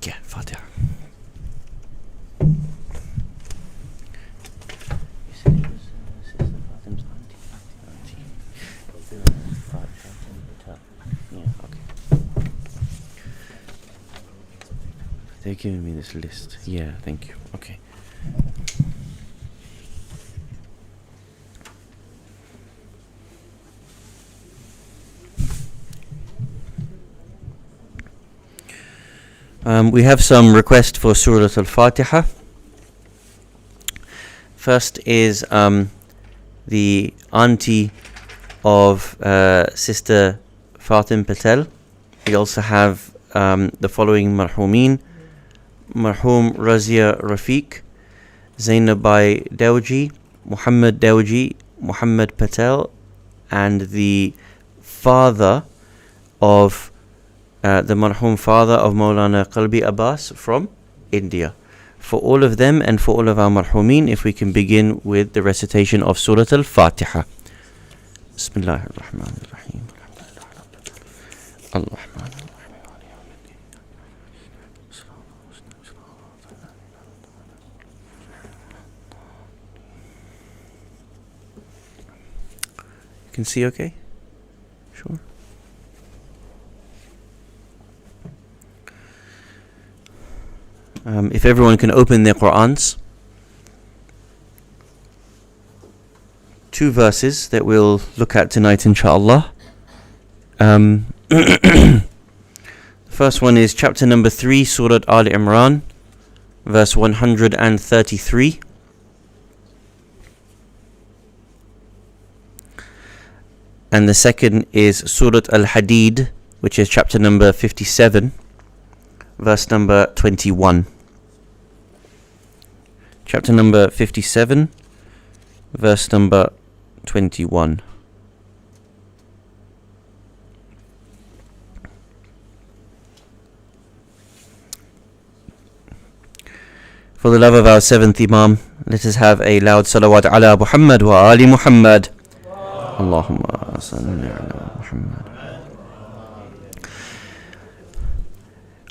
Yeah, Fatiha. They're giving me this list. Yeah, thank you. Okay. We have some requests for Surah Al-Fatiha. First is the auntie of Sister Fatim Patel. We also have the following marhumeen: Marhum Razia Rafiq, Zainabai Dewji, Muhammad Dewji, Muhammad Patel, and the father of the marhum father of Maulana Qalbi Abbas from India. For all of them and for all of our marhumeen, if we can begin with the recitation of Surah Al-Fatiha. Bismillahir Rahmanir Rahim. Ar-Rahman. You can see okay? Sure. If everyone can open their Qur'ans. Two verses that we'll look at tonight, inshallah. The first one is chapter number 3, Surah Al Imran, verse 133. And the second is Surah Al Hadid, which is chapter number 57, verse number 21. Chapter number 57, verse number 21. For the love of our seventh Imam, let us have a loud salawat ala Muhammad wa ali Muhammad. Allahumma salli ala Muhammad.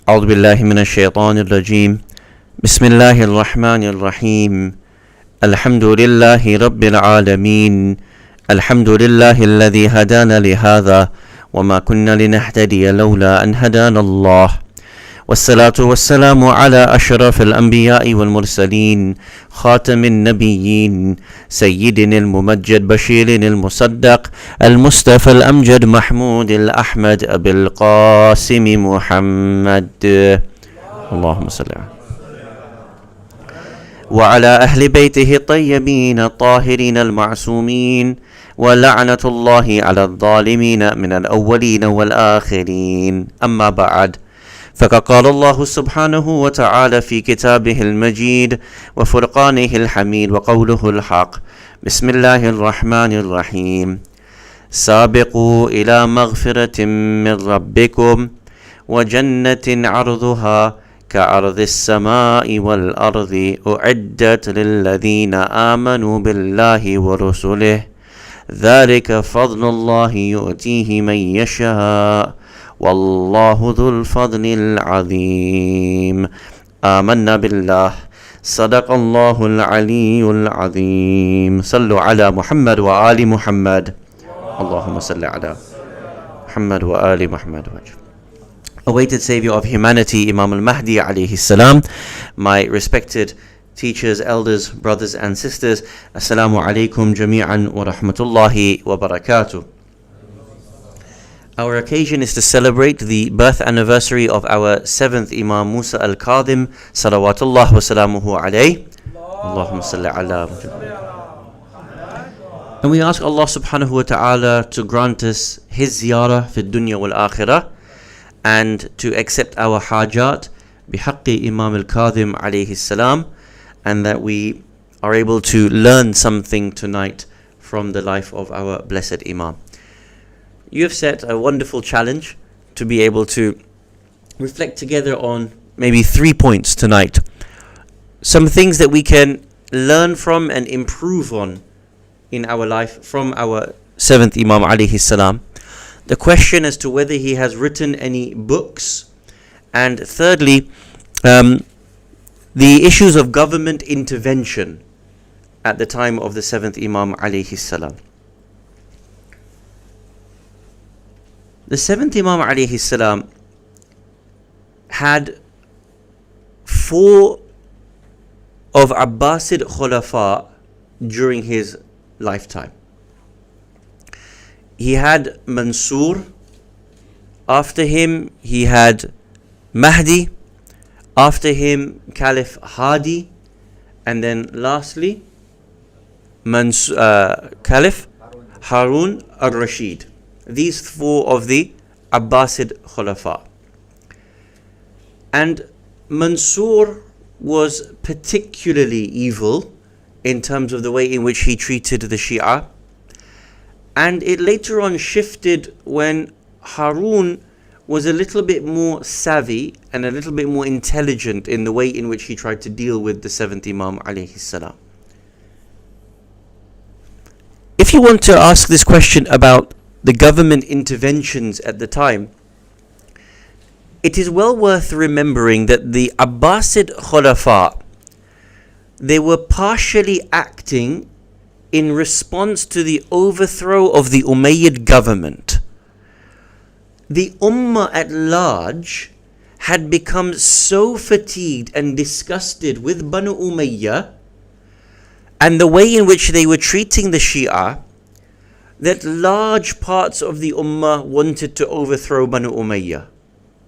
أعوذ بالله من الشيطان الرجيم. بسم الله الرحمن الرحيم. الحمد لله رب العالمين. الحمد لله الذي هدانا لهذا وما كنا لنهتدي لولا أن هدانا الله. والصلاة والسلام على أشرف الأنبياء والمرسلين خاتم النبيين سيدنا الممجد بشير المصدق المصطفى الأمجد محمود الأحمد أبي القاسم محمد اللهم صل على وعلى أهل بيته الطيبين الطاهرين المعصومين ولعنة الله على الظالمين من الأولين والآخرين. أما بعد، فقد قال الله سبحانه وتعالى في كتابه المجيد وفرقانه الحميد وقوله الحق بسم الله الرحمن الرحيم سابقوا إلى مغفرة من ربكم وجنة عرضها كعرض السماء والأرض أعدت للذين آمنوا بالله ورسله ذلك فضل الله يؤتيه من يشاء والله ذو الفضل العظيم آمنا بالله صدق الله العلي العظيم صلوا على محمد وآل محمد اللهم صل على محمد وآل محمد Awaited Savior of humanity, Imam al-Mahdi alayhi salam, my respected teachers, elders, brothers and sisters, Assalamu alaikum jami'an wa rahmatullahi wa barakatuh. Our occasion is to celebrate the birth anniversary of our 7th Imam Musa al-Kadhim, salawatullah wa salamuhu alayhi. Allahumma salli ala And we ask Allah subhanahu wa ta'ala to grant us His ziyarah fi dunya wal akhirah, and to accept our hajat bihaqqi Imam al-Kadhim alayhi salam, and that we are able to learn something tonight from the life of our blessed Imam. You have set a wonderful challenge to be able to reflect together on maybe 3 points tonight. Some things that we can learn from and improve on in our life from our 7th Imam alayhi salam. The question as to whether he has written any books, and thirdly, the issues of government intervention at the time of the 7th Imam alayhi salam. The 7th Imam alayhi salam had 4 of Abbasid Khulafa during his lifetime. He had Mansur, after him he had Mahdi, after him Caliph Hadi, and then lastly Caliph Harun al-Rashid. These 4 of the Abbasid Khulafa. And Mansur was particularly evil in terms of the way in which he treated the Shia. And it later on shifted when Harun was a little bit more savvy and a little bit more intelligent in the way in which he tried to deal with the 7th Imam alayhi salam. If you want to ask this question about the government interventions at the time, it is well worth remembering that the Abbasid Khulafa, they were partially acting in response to the overthrow of the Umayyad government. The Ummah at large had become so fatigued and disgusted with Banu Umayyah and the way in which they were treating the Shia, that large parts of the Ummah wanted to overthrow Banu Umayyah.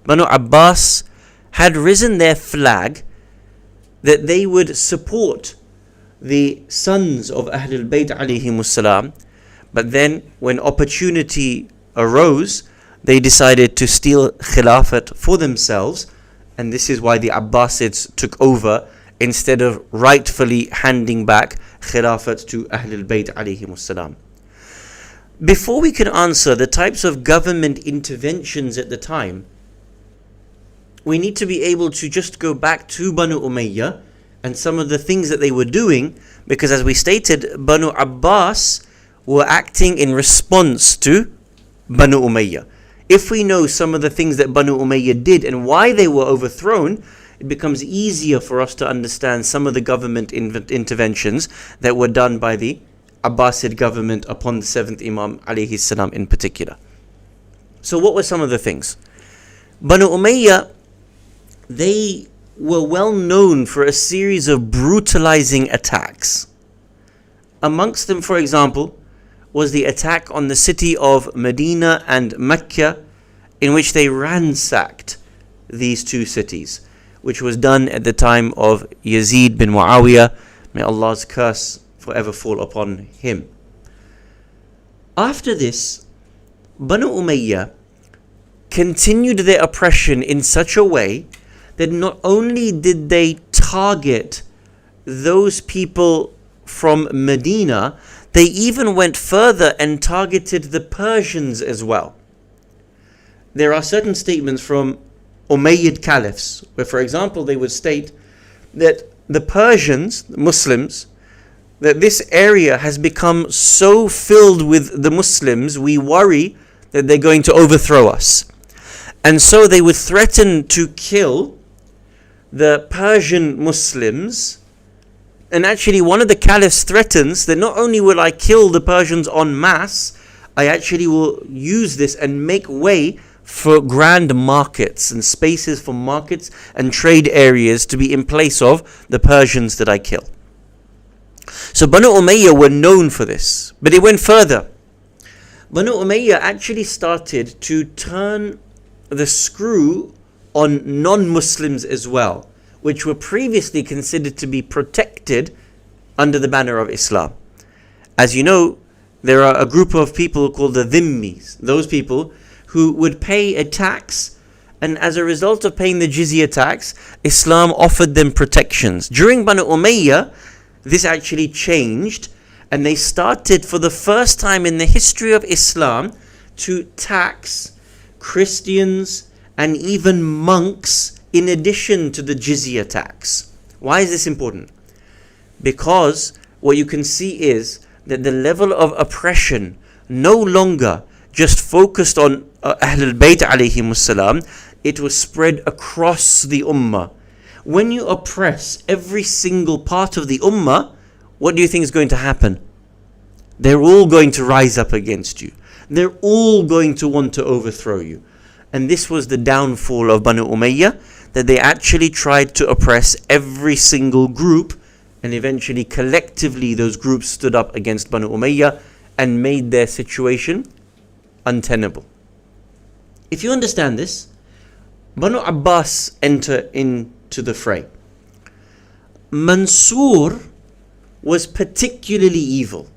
Banu Abbas had risen their flag that they would support the sons of Ahlul Bayt alayhimus salam, but then when opportunity arose, they decided to steal Khilafat for themselves, and this is why the Abbasids took over instead of rightfully handing back Khilafat to Ahlul Bayt alayhimus salam. Before we can answer the types of government interventions at the time, we need to be able to just go back to Banu Umayyah and some of the things that they were doing, because as we stated, Banu Abbas were acting in response to Banu Umayyah. If we know some of the things that Banu Umayyah did and why they were overthrown, it becomes easier for us to understand some of the government interventions that were done by the Abbasid government upon the 7th Imam alayhi salam in particular. So what were some of the things? Banu Umayyah, they were well known for a series of brutalizing attacks. Amongst them, for example, was the attack on the city of Medina and Mecca, in which they ransacked these 2 cities, which was done at the time of Yazid bin Muawiyah. May Allah's curse forever fall upon him. After this, Banu Umayyah continued their oppression in such a way that not only did they target those people from Medina, they even went further and targeted the Persians as well. There are certain statements from Umayyad caliphs where, for example, they would state that the Persians, the Muslims, that this area has become so filled with the Muslims, we worry that they're going to overthrow us. And so they would threaten to kill the Persian Muslims. And actually one of the caliphs threatens that not only will I kill the Persians en masse, I actually will use this and make way for grand markets and spaces for markets and trade areas to be in place of the Persians that I kill. So Banu Umayyah were known for this, but it went further. Banu Umayyah actually started to turn the screw on non-Muslims as well, which were previously considered to be protected under the banner of Islam. As you know, there are a group of people called the Dhimmis, those people who would pay a tax, and as a result of paying the jizya tax, Islam offered them protections. During Banu Umayyah, this actually changed, and they started for the first time in the history of Islam to tax Christians and even monks in addition to the jizya tax. Why is this important? Because what you can see is that the level of oppression no longer just focused on Ahlul Bayt alayhimus salam, it was spread across the ummah. When you oppress every single part of the ummah, what do you think is going to happen? They're all going to rise up against you. They're all going to want to overthrow you. And this was the downfall of Banu Umayyah, that they actually tried to oppress every single group, and eventually collectively those groups stood up against Banu Umayyah and made their situation untenable. If you understand this, Banu Abbas enter into the fray. Mansur was particularly evil,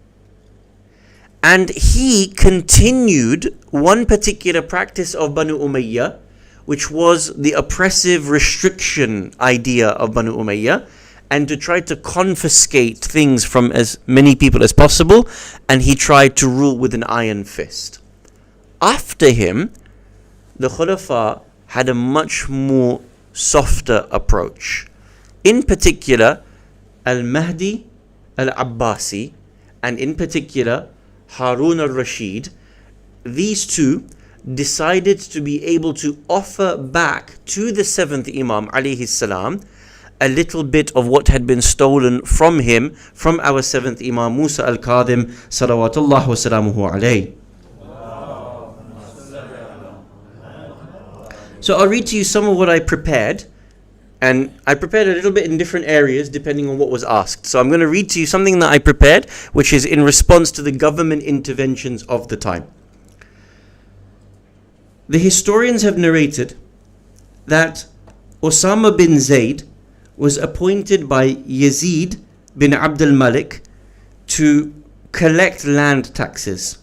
and he continued one particular practice of Banu Umayyah, which was the oppressive restriction idea of Banu Umayyah, and to try to confiscate things from as many people as possible, and he tried to rule with an iron fist. After him, the Khulafa had a much more softer approach. In particular, Al-Mahdi Al-Abbasi, and in particular Harun al-Rashid, these two decided to be able to offer back to the seventh Imam alayhi salam a little bit of what had been stolen from him, from our seventh Imam Musa al-Kadhim salawatullah wa salamuhu alayhi. So I'll read to you some of what I prepared, and I prepared a little bit in different areas depending on what was asked. So I'm going to read to you something that I prepared, which is in response to the government interventions of the time. The historians have narrated that Osama bin Zayd was appointed by Yazid bin Abdul Malik to collect land taxes.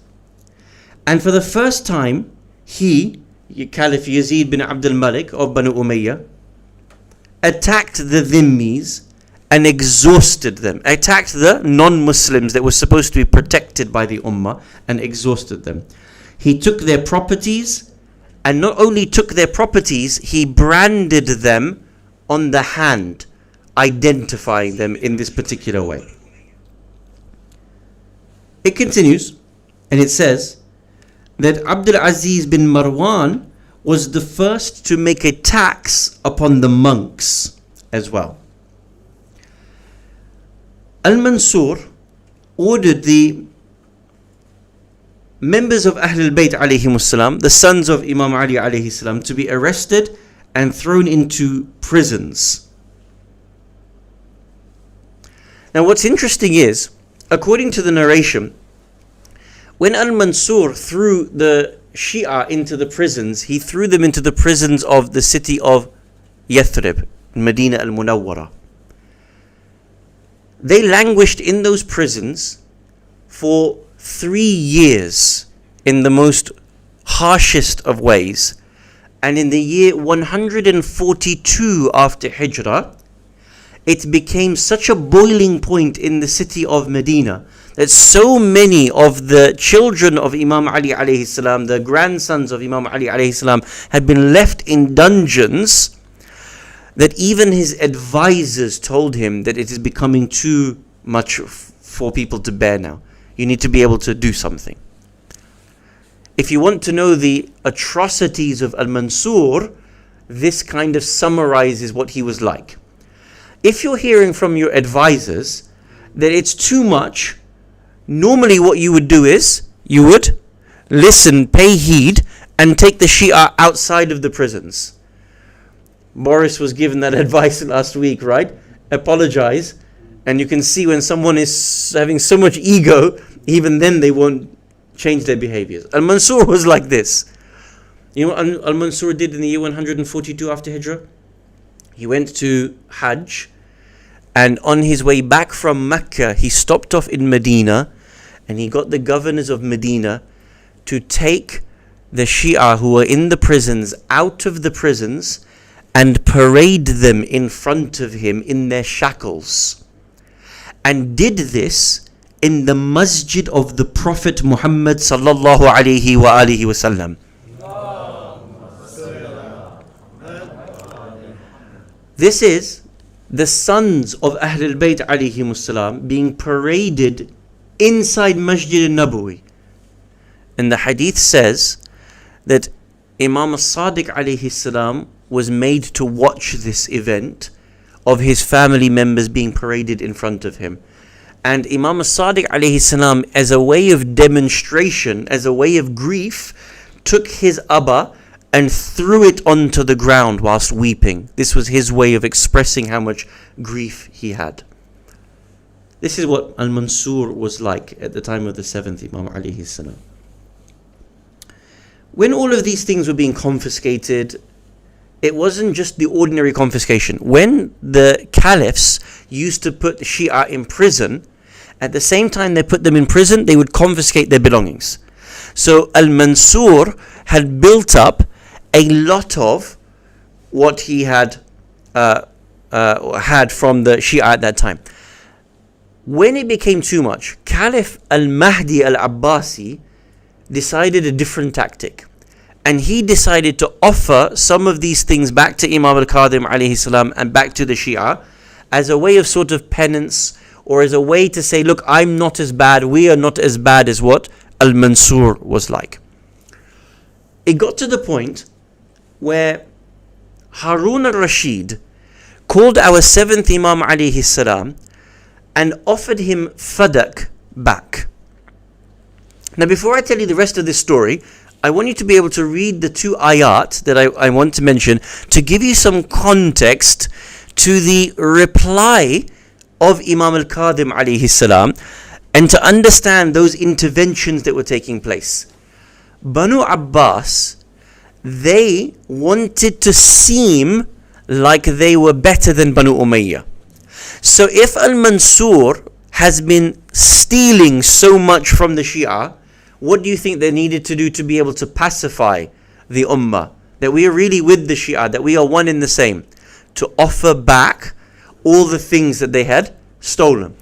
And for the first time, Caliph Yazid bin Abdul Malik of Banu Umayyah, attacked the Dhimmis and exhausted them, attacked the non-Muslims that were supposed to be protected by the Ummah and exhausted them. He took their properties, and not only took their properties, he branded them on the hand, identifying them in this particular way. It continues, and it says that Abdul Aziz bin Marwan was the first to make a tax upon the monks as well. Al-Mansur ordered the members of Ahlul Bayt alayhimus salam, the sons of Imam Ali alayhi salam, to be arrested and thrown into prisons. Now what's interesting is, according to the narration, when Al-Mansur threw the Shia into the prisons, he threw them into the prisons of the city of Yathrib, Medina al-Munawwara. They languished in those prisons for 3 years in the most harshest of ways, And in the year 142 after Hijrah, it became such a boiling point in the city of Medina that so many of the children of Imam Ali alayhi salam, the grandsons of Imam Ali alayhi salam, had been left in dungeons, that even his advisors told him that it is becoming too much for people to bear now. You need to be able to do something. If you want to know the atrocities of Al-Mansur, this kind of summarizes what he was like. If you're hearing from your advisors that it's too much, normally what you would do is, you would listen, pay heed, and take the Shia outside of the prisons. Boris was given that advice last week, right? Apologize. And you can see when someone is having so much ego, even then they won't change their behaviors. Al-Mansur was like this. You know what Al-Mansur did in the year 142 after Hijrah? He went to Hajj, and on his way back from Mecca, he stopped off in Medina, and he got the governors of Medina to take the Shia who were in the prisons out of the prisons and parade them in front of him in their shackles. And did this in the masjid of the Prophet Muhammad sallallahu alaihi wa alihi wasallam. This is the sons of Ahlul Bayt alayhimus salam being paraded inside Masjid al-Nabawi. And the hadith says that Imam al-Sadiq alayhi salam was made to watch this event of his family members being paraded in front of him. And Imam al-Sadiq alayhi salam, as a way of demonstration, as a way of grief, took his abba and threw it onto the ground whilst weeping. This was his way of expressing how much grief he had. This is what Al-Mansur was like at the time of the 7th Imam alayhi salam. When all of these things were being confiscated, it wasn't just the ordinary confiscation. When the caliphs used to put Shia in prison, at the same time they put them in prison, they would confiscate their belongings. So Al-Mansur had built up a lot of what he had from the Shia at that time. When it became too much, Caliph Al-Mahdi Al-Abbasi decided a different tactic. And he decided to offer some of these things back to Imam al-Kadhim alayhi salam and back to the Shia as a way of sort of penance, or as a way to say, look, I'm not as bad, we are not as bad as what Al-Mansur was like. It got to the point where Harun al-Rashid called our 7th Imam alayhi salam and offered him fadak back. Now before I tell you the rest of this story, I want you to be able to read the 2 ayat that I want to mention to give you some context to the reply of Imam al-Kadhim alayhi salam, and to understand those interventions that were taking place. Banu Abbas, they wanted to seem like they were better than Banu Umayyah. So if Al-Mansur has been stealing so much from the Shia, what do you think they needed to do to be able to pacify the Ummah? That we are really with the Shia, that we are one in the same. To offer back all the things that they had stolen.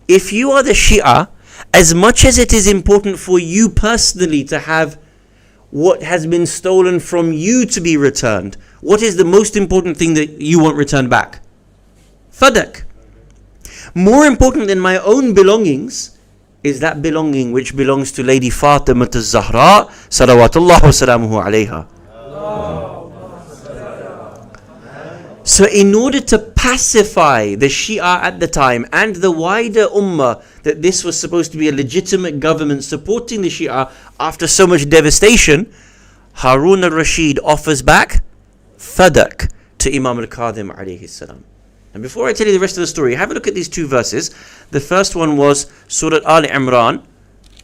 If you are the Shia, as much as it is important for you personally to have what has been stolen from you to be returned, what is the most important thing that you want returned back? Fadak. More important than my own belongings is that belonging which belongs to Lady Fatima az-Zahra, salawatullah wa salamuhu alayha. So in order to pacify the Shia at the time and the wider Ummah, that this was supposed to be a legitimate government supporting the Shia after so much devastation, Harun al-Rashid offers back fadak to Imam al-Kadhim alayhi salam. And before I tell you the rest of the story, have a look at these 2 verses. The first one was Surah Al-Imran,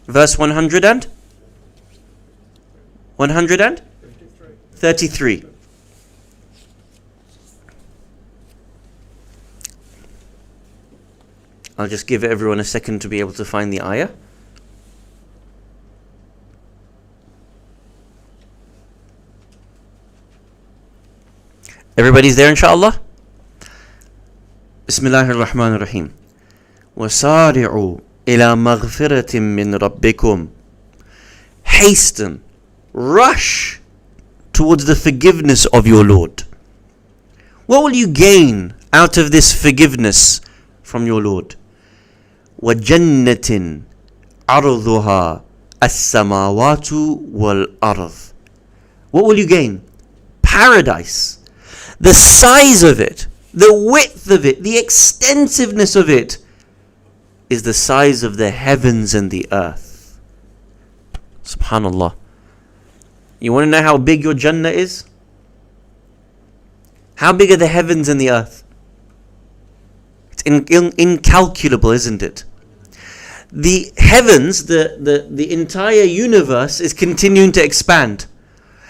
verse 133. I'll just give everyone a second to be able to find the ayah. Everybody's there, inshallah? Bismillahir Rahmanir Rahim. وَسَارِعُوا إِلَى مَغْفِرَةٍ مِّن رَبِّكُمْ. Hasten, rush towards the forgiveness of your Lord. What will you gain out of this forgiveness from your Lord? وَجَنَّةٍ عَرْضُهَا السَّمَاوَاتُ وَالْأَرْضُ. What will you gain? Paradise. The size of it, the width of it, the extensiveness of it is the size of the heavens and the earth. Subhanallah. You want to know how big your Jannah is? How big are the heavens and the earth? It's incalculable, isn't it? The heavens, the entire universe is continuing to expand.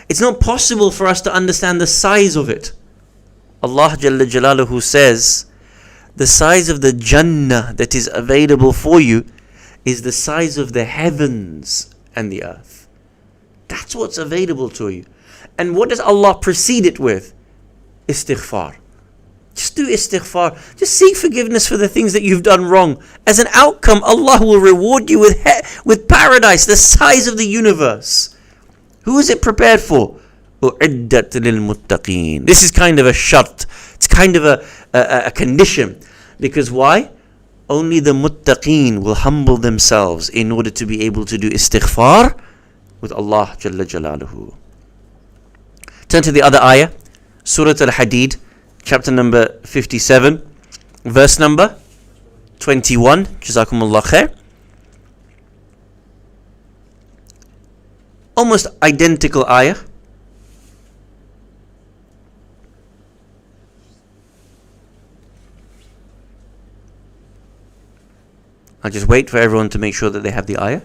It's not possible for us to understand the size of it. Allah Jalla Jalaluhu says, the size of the Jannah that is available for you is the size of the heavens and the earth. That's what's available to you. And what does Allah precede it with? Istighfar. Just do istighfar. Just seek forgiveness for the things that you've done wrong. As an outcome, Allah will reward you with paradise, the size of the universe. Who is it prepared for? أُعِدَّتْ لِلْمُتَّقِينَ. This is kind of a shart. It's kind of a condition. Because why? Only the muttaqeen will humble themselves in order to be able to do istighfar with Allah Jalla Jalaluhu. Turn to the other ayah. Surah Al-Hadid, chapter number 57, verse number 21. Jazakumullah khair. Almost identical ayah. I'll just wait for everyone to make sure that they have the ayah.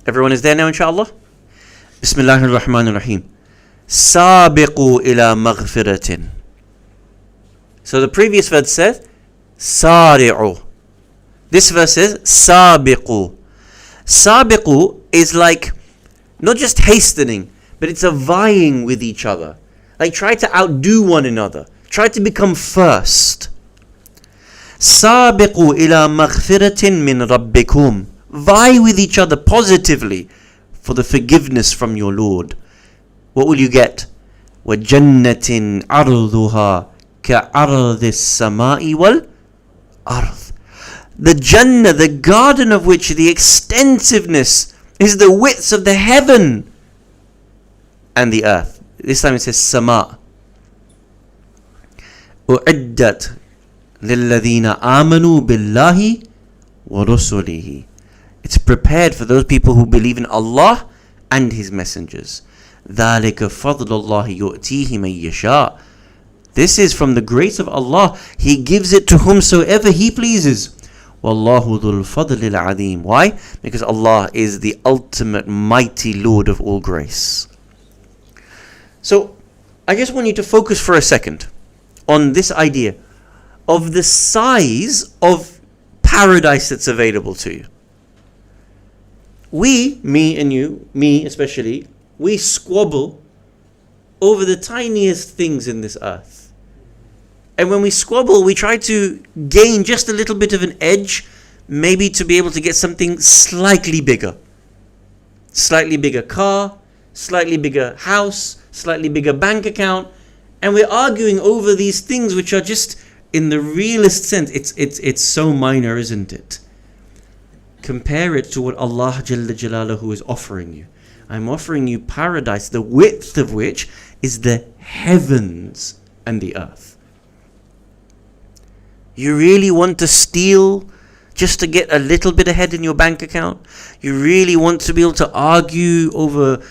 Everyone is there now, inshallah? Bismillahir Rahmanir Rahim. Sabiqu ila maghfiratin. So the previous verse says Sari'u. This verse says Sabiqu. Sabiqu is like not just hastening, but it's a vying with each other. Like try to outdo one another. Try to become first. Sabiqu ila maghfiratin min rabbikum. Vie with each other positively for the forgiveness from your Lord. What will you get? وَجَنَّةٍ عَرْضُهَا كَعَرْضِ السَّمَاءِ وَالْأَرْضِ. The Jannah, the garden of which the extensiveness is the width of the heaven and the earth. This time it says Sama. أُعِدَّتْ لِلَّذِينَ آمَنُوا بِاللَّهِ وَرُسُلِهِ. It's prepared for those people who believe in Allah and His messengers. ذَلِكَ فَضْلُ اللَّهِ يُؤْتِيهِ مَن يَشَاءُ. This is from the grace of Allah. He gives it to whomsoever He pleases. وَاللَّهُ ذُو الْفَضْلِ الْعَظِيمِ. Why? Because Allah is the ultimate mighty Lord of all grace. So, I just want you to focus for a second on this idea of the size of paradise that's available to you. We, me and you, me especially, we squabble over the tiniest things in this earth. And when we squabble, we try to gain just a little bit of an edge, maybe to be able to get something slightly bigger. Slightly bigger car, slightly bigger house, slightly bigger bank account. And we're arguing over these things which are just, in the realest sense, it's so minor, isn't it? Compare it to what Allah Jalla Jalaluhu is offering you. I'm offering you paradise, the width of which is the heavens and the earth. You really want to steal just to get a little bit ahead in your bank account? You really want to be able to argue over,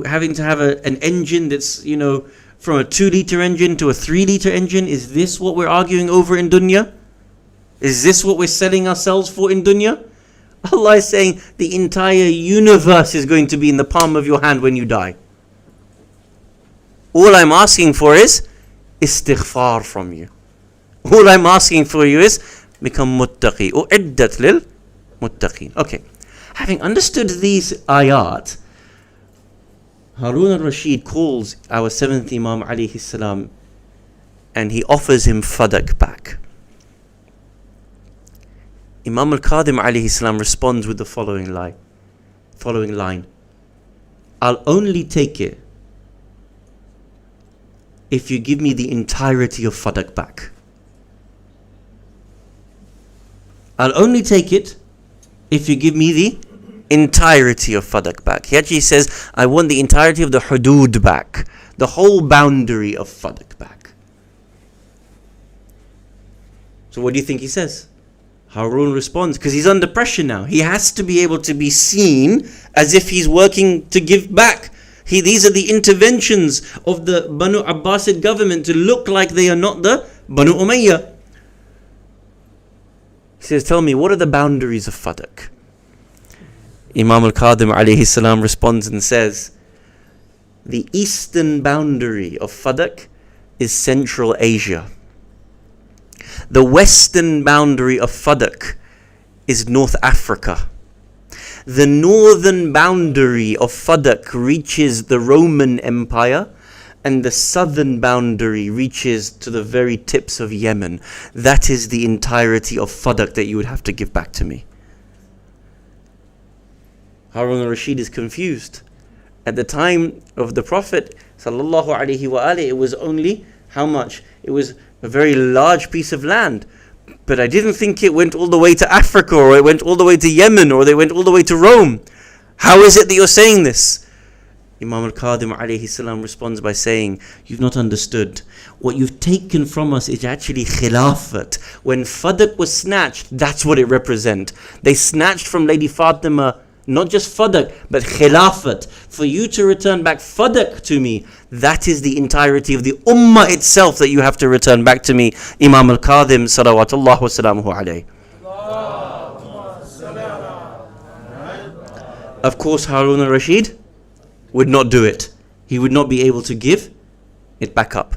having to have an engine that's, from a 2-liter engine to a 3-liter engine? Is this what we're arguing over in dunya? Is this what we're selling ourselves for in dunya? Allah is saying the entire universe is going to be in the palm of your hand when you die. All I'm asking for is istighfar from you. All I'm asking for you is become muttaqi. U'iddat lil muttaqin. Okay. Having understood these ayat, Harun al-Rashid calls our 7th Imam alayhi salam and he offers him fadak back. Imam al-Kadhim alayhi salam responds with the following line. I'll only take it if you give me the entirety of fadak back. I'll only take it if you give me the entirety of fadak back. He actually says, I want the entirety of the hudud back, the whole boundary of fadak back. So what do you think he says? Harun responds, because he's under pressure now. He has to be able to be seen as if he's working to give back. These are the interventions of the Banu Abbasid government to look like they are not the Banu Umayyah. He says, tell me, what are the boundaries of fadak? Imam al-Kadhim alayhi salam responds and says, the eastern boundary of fadak is Central Asia. The western boundary of fadak is North Africa. The northern boundary of fadak reaches the Roman Empire, and the southern boundary reaches to the very tips of Yemen. That is the entirety of fadak that you would have to give back to me. Harun al-Rashid is confused. At the time of the Prophet sallallahu alaihi wasallam, it was only how much? It was a very large piece of land. But I didn't think it went all the way to Africa, or it went all the way to Yemen, or they went all the way to Rome. How is it that you're saying this? Imam al-Kadhim alayhi salam responds by saying, you've not understood. What you've taken from us is actually khilafat. When fadak was snatched, that's what it represents. They snatched from Lady Fatima not just fadak, but khilafat. For you to return back fadak to me, that is the entirety of the ummah itself that you have to return back to me. Imam al-Kadhim salawatullah wa salamuhu alayhi. Of course, Harun al-Rashid would not do it. He would not be able to give it back up.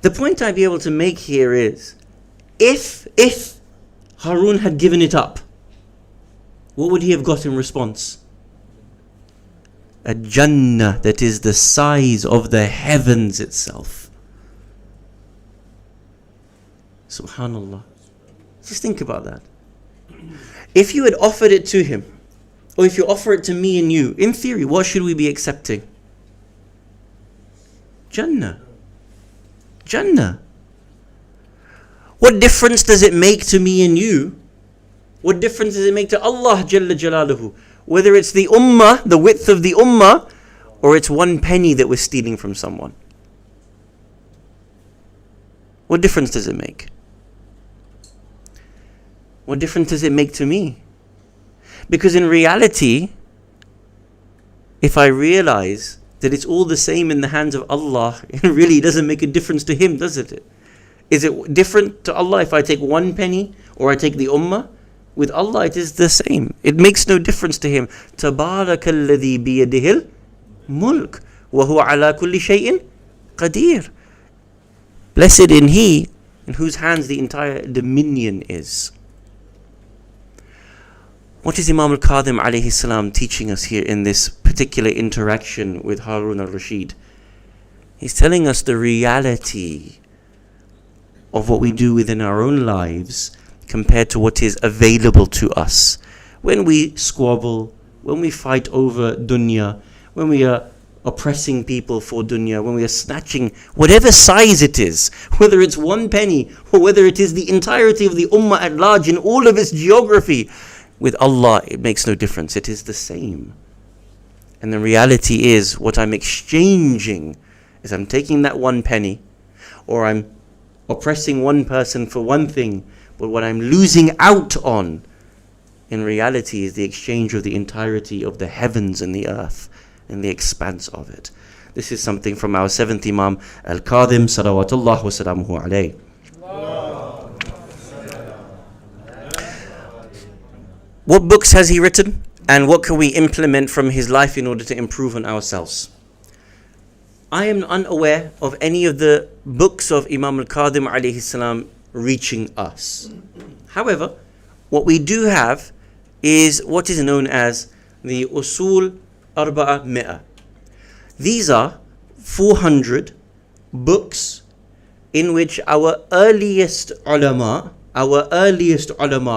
The point I'd be able to make here is, if Harun had given it up, what would he have got in response? A Jannah that is the size of the heavens itself. Subhanallah. Just think about that. If you had offered it to him, or if you offer it to me and you, in theory, what should we be accepting? Jannah. Jannah. What difference does it make to me and you? What difference does it make to Allah Jalla Jalaluhu? Whether it's the ummah, the width of the ummah, or it's 1 penny that we're stealing from someone. What difference does it make? What difference does it make to me? Because in reality, if I realize that it's all the same in the hands of Allah, it really doesn't make a difference to Him, does it? Is it different to Allah if I take 1 penny or I take the ummah? With Allah it is the same. It makes no difference to Him. Tabarakalladhi biyadihil mulk wa huwa ala kulli shay'in qadir. Blessed in He in whose hands the entire dominion is. What is Imam al-Kadhim alayhi salam teaching us here in this particular interaction with Harun al-Rashid? He's telling us the reality of what we do within our own lives compared to what is available to us. When we squabble, when we fight over dunya, when we are oppressing people for dunya, when we are snatching whatever size it is, whether it's 1 penny or whether it is the entirety of the ummah at large in all of its geography, with Allah it makes no difference. It is the same. And the reality is, what I'm exchanging is I'm taking that 1 penny, or I'm oppressing one person for one thing, but what I'm losing out on in reality is the exchange of the entirety of the heavens and the earth and the expanse of it. This is something from our 7th Imam al-Kadhim salawatullah wa salamuhu alayhi. What books has he written, and what can we implement from his life in order to improve on ourselves? I am unaware of any of the books of Imam al-Kadhim alayhi salam reaching us. However, what we do have is what is known as the Usul Arba'a Mi'a. These are 400 books in which our earliest ulama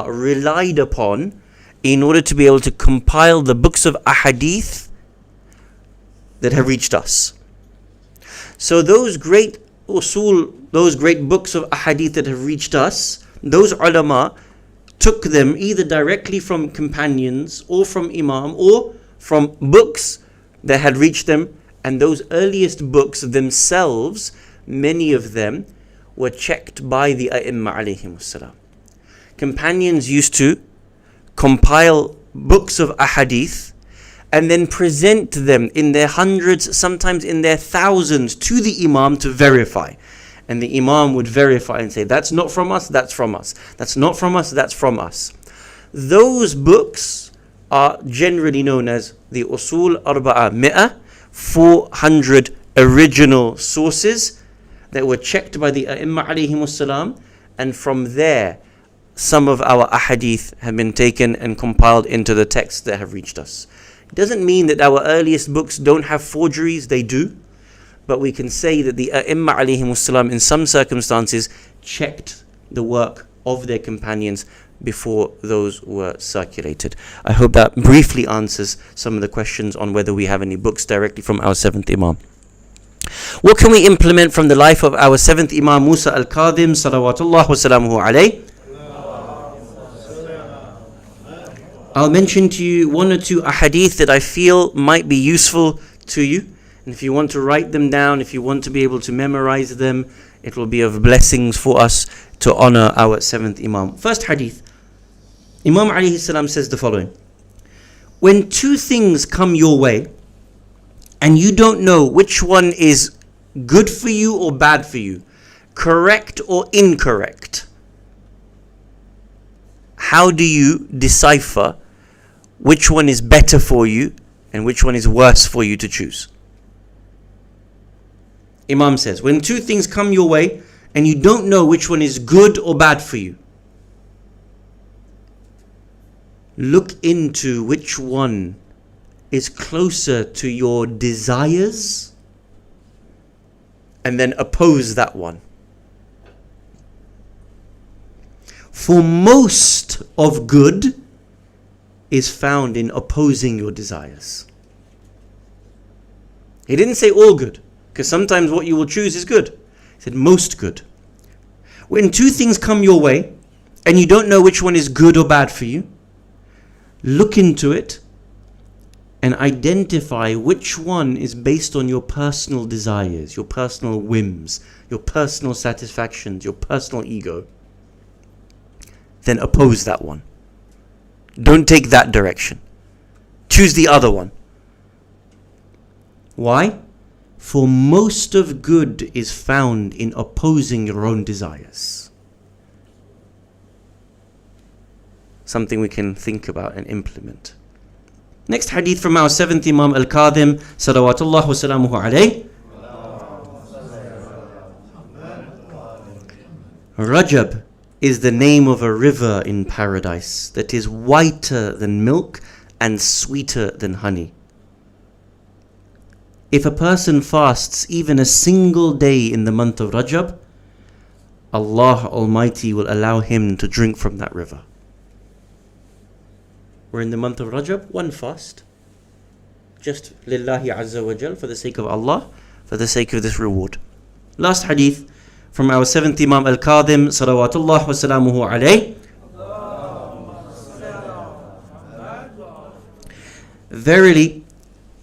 relied upon in order to be able to compile the books of ahadith that have reached us. So those great usul, those great books of ahadith that have reached us, those ulama took them either directly from companions or from Imam or from books that had reached them, and those earliest books themselves, many of them were checked by the A'imma alayhimus salam. Companions used to compile books of ahadith and then present them in their hundreds, sometimes in their thousands, to the Imam to verify. And the Imam would verify and say, that's not from us, that's from us. That's not from us, that's from us. Those books are generally known as the Usul Arba'a Mi'ah, 400 original sources that were checked by the A'imma alayhimus salam, and from there some of our ahadith have been taken and compiled into the texts that have reached us. It doesn't mean that our earliest books don't have forgeries, they do, but we can say that the A'imma alayhimus salam in some circumstances checked the work of their companions before those were circulated. I hope that briefly answers some of the questions on whether we have any books directly from our 7th Imam. What can we implement from the life of our 7th Imam Musa al-Kadhim salawatullah wa salamuhu alayh? I'll mention to you one or two ahadith that I feel might be useful to you. And if you want to write them down, if you want to be able to memorize them, it will be of blessings for us to honor our 7th Imam. First hadith, Imam alayhi salam says the following: when two things come your way and you don't know which one is good for you or bad for you, correct or incorrect, how do you decipher which one is better for you and which one is worse for you to choose? Imam says, when two things come your way and you don't know which one is good or bad for you, look into which one is closer to your desires and then oppose that one. For most of good is found in opposing your desires. He didn't say all good, because sometimes what you will choose is good. He said most good. When two things come your way and you don't know which one is good or bad for you, look into it and identify which one is based on your personal desires, your personal whims, your personal satisfactions, your personal ego. Then oppose that one. Don't take that direction. Choose the other one. Why? For most of good is found in opposing your own desires. Something we can think about and implement. Next hadith from our 7th Imam al-Kadhim, salawatullah wa salamuhu alayh. Rajab is the name of a river in paradise that is whiter than milk and sweeter than honey. If a person fasts even a single day in the month of Rajab, Allah Almighty will allow him to drink from that river. We're in the month of Rajab, one fast. Just lillahi azza wa jal, for the sake of Allah, for the sake of this reward. Last hadith from our 7th Imam al-Kadhim, salawatullah wa salamuhu alayh. Verily,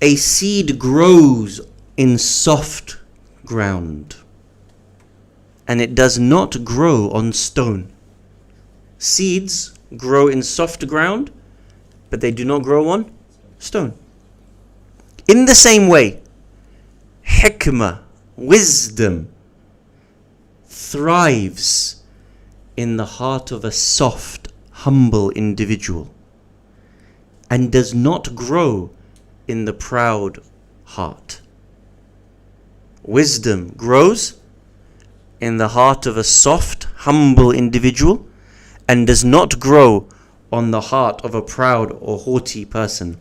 a seed grows in soft ground, and it does not grow on stone. Seeds grow in soft ground, but they do not grow on stone. In the same way, hikmah, wisdom, thrives in the heart of a soft, humble individual and does not grow in the proud heart. Wisdom grows in the heart of a soft, humble individual and does not grow on the heart of a proud or haughty person.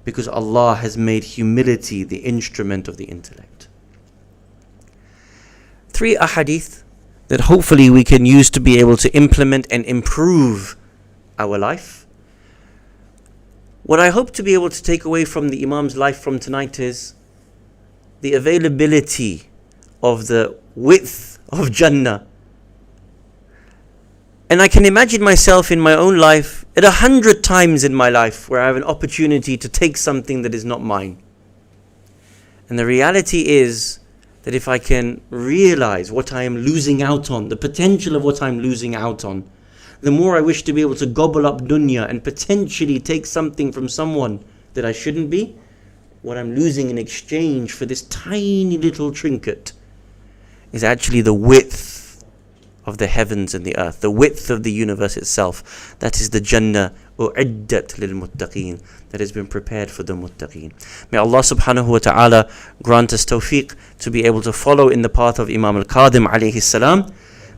because Allah has made humility the instrument of the intellect. 3 ahadith that hopefully we can use to be able to implement and improve our life. What I hope to be able to take away from the Imam's life from tonight is the availability of the width of Jannah. And I can imagine myself in my own life at 100 times in my life where I have an opportunity to take something that is not mine. And the reality is that if I can realize what I am losing out on, the potential of what I'm losing out on, the more I wish to be able to gobble up dunya and potentially take something from someone that I shouldn't be, what I'm losing in exchange for this tiny little trinket is actually the width of the heavens and the earth, the width of the universe itself. That is the Jannah u'iddat lil muttaqeen, that has been prepared for the muttaqeen. May Allah subhanahu wa ta'ala grant us tawfiq to be able to follow in the path of Imam al-Kadhim alayhi salam.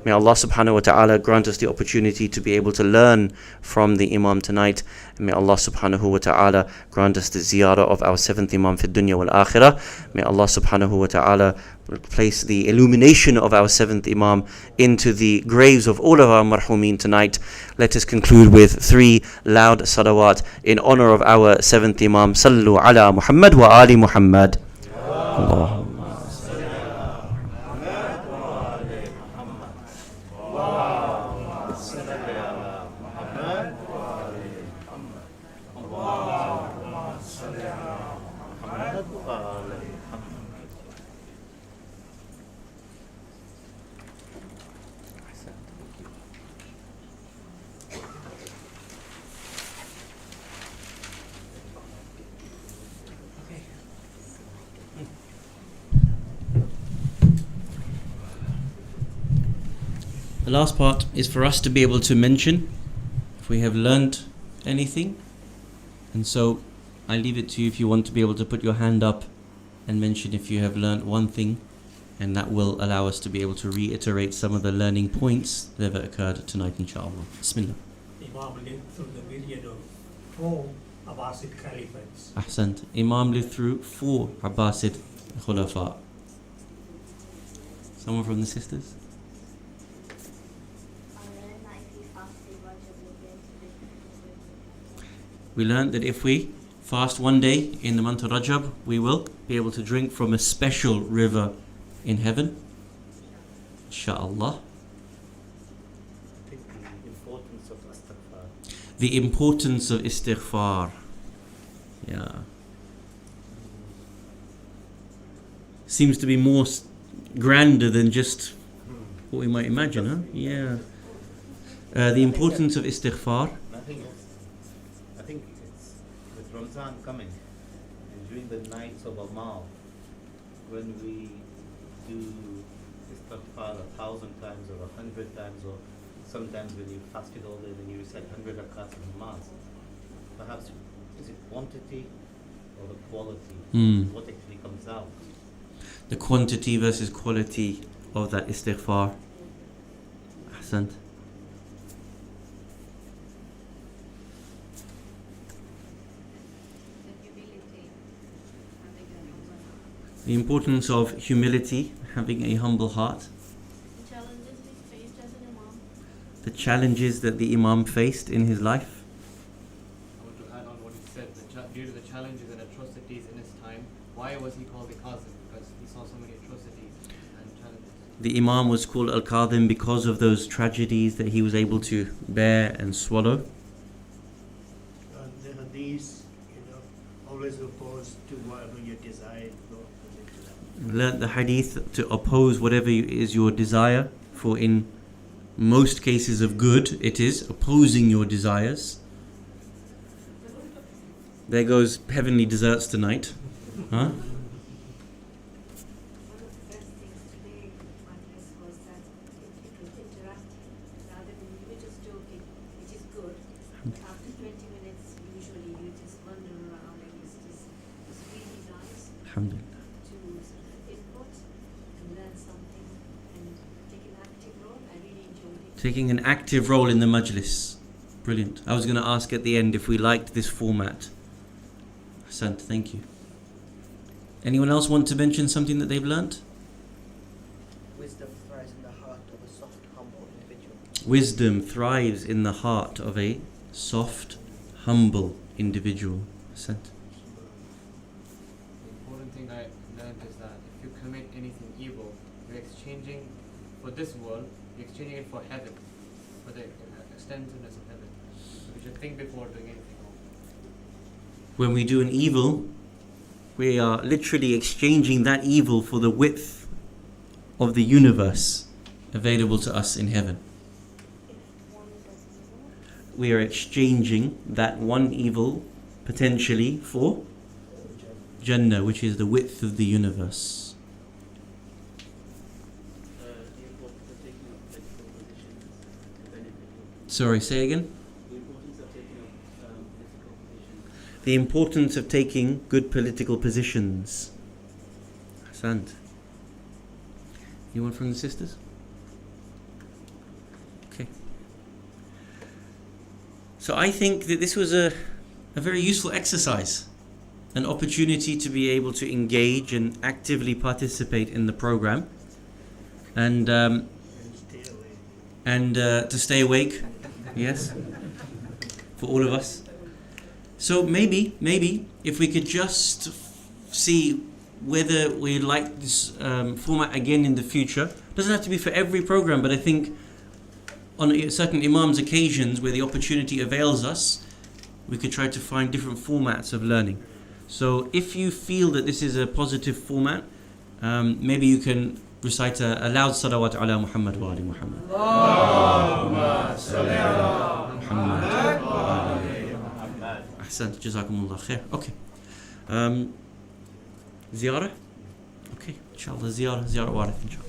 May Allah subhanahu wa ta'ala grant us the opportunity to be able to learn from the Imam tonight. And may Allah subhanahu wa ta'ala grant us the ziyarah of our 7th Imam fi dunya wal akhirah. May Allah subhanahu wa ta'ala place the illumination of our 7th Imam into the graves of all of our marhumeen tonight. Let us conclude with 3 loud salawat in honor of our 7th Imam. Sallu ala Muhammad wa ali Muhammad. Allah. The last part is for us to be able to mention if we have learnt anything. And so I leave it to you if you want to be able to put your hand up and mention if you have learnt one thing, and that will allow us to be able to reiterate some of the learning points that have occurred tonight, inshallah. Bismillah. Imam lived through the period of 4 Abbasid caliphates. Ahsant. Imam lived through 4 Abbasid Khulafa. Someone from the sisters? We learned that if we fast one day in the month of Rajab, we will be able to drink from a special river in heaven. Insha'Allah. The importance of istighfar. The importance of istighfar. Yeah. Seems to be more grander than just what we might imagine, huh? Yeah. The importance of istighfar. I think it's with Ramzan coming, and during the nights of Amal, when we do istighfar 1,000 times or 100 times, or sometimes when you fasted all day and you recite 100 rakats of namaz, perhaps is it quantity or the quality? What actually comes out? The quantity versus quality of that istighfar. Ahsant. The importance of humility, having a humble heart. The challenges that the Imam faced in his life. I want to add on what he said. Due to the challenges and atrocities in his time, why was he called the Kadhim? Because he saw so many atrocities and challenges. The Imam was called Al-Kadhim because of those tragedies that he was able to bear and swallow. The hadith, always opposed to whatever you desire. Learn the hadith to oppose whatever is your desire, for in most cases of good, it is opposing your desires. There goes heavenly desserts tonight. Huh? Alhamdulillah. Taking an active role in the majlis. Brilliant. I was going to ask at the end if we liked this format. Ahsant, thank you. Anyone else want to mention something that they've learnt? Wisdom thrives in the heart of a soft, humble individual. Wisdom thrives in the heart of a soft, humble individual. Ahsant. The important thing I learned is that if you commit anything evil, you're exchanging for this world, you're exchanging it for heaven, for the extensiveness of heaven. So we should think before doing anything wrong. When we do an evil, we are literally exchanging that evil for the width of the universe available to us in heaven. We are exchanging that one evil potentially for Jannah, which is the width of the universe. Sorry, say again? The importance of taking good political positions. Ahsant. Anyone from the sisters? Okay. So I think that this was a very useful exercise, an opportunity to be able to engage and actively participate in the program, and to stay awake. Yes, for all of us. So maybe if we could just see whether we like this format again in the future. Doesn't have to be for every program, but I think on certain Imam's occasions where the opportunity avails us, we could try to find different formats of learning. So if you feel that this is a positive format, maybe you can recite a loud salawat ala Muhammad wa ali Muhammad. Allahumma salli ala Muhammad wa ali Muhammad. Ahsant, jazakumullah khair. Okay. Ziyarah? Okay, inshallah, ziyarah warith, inshallah.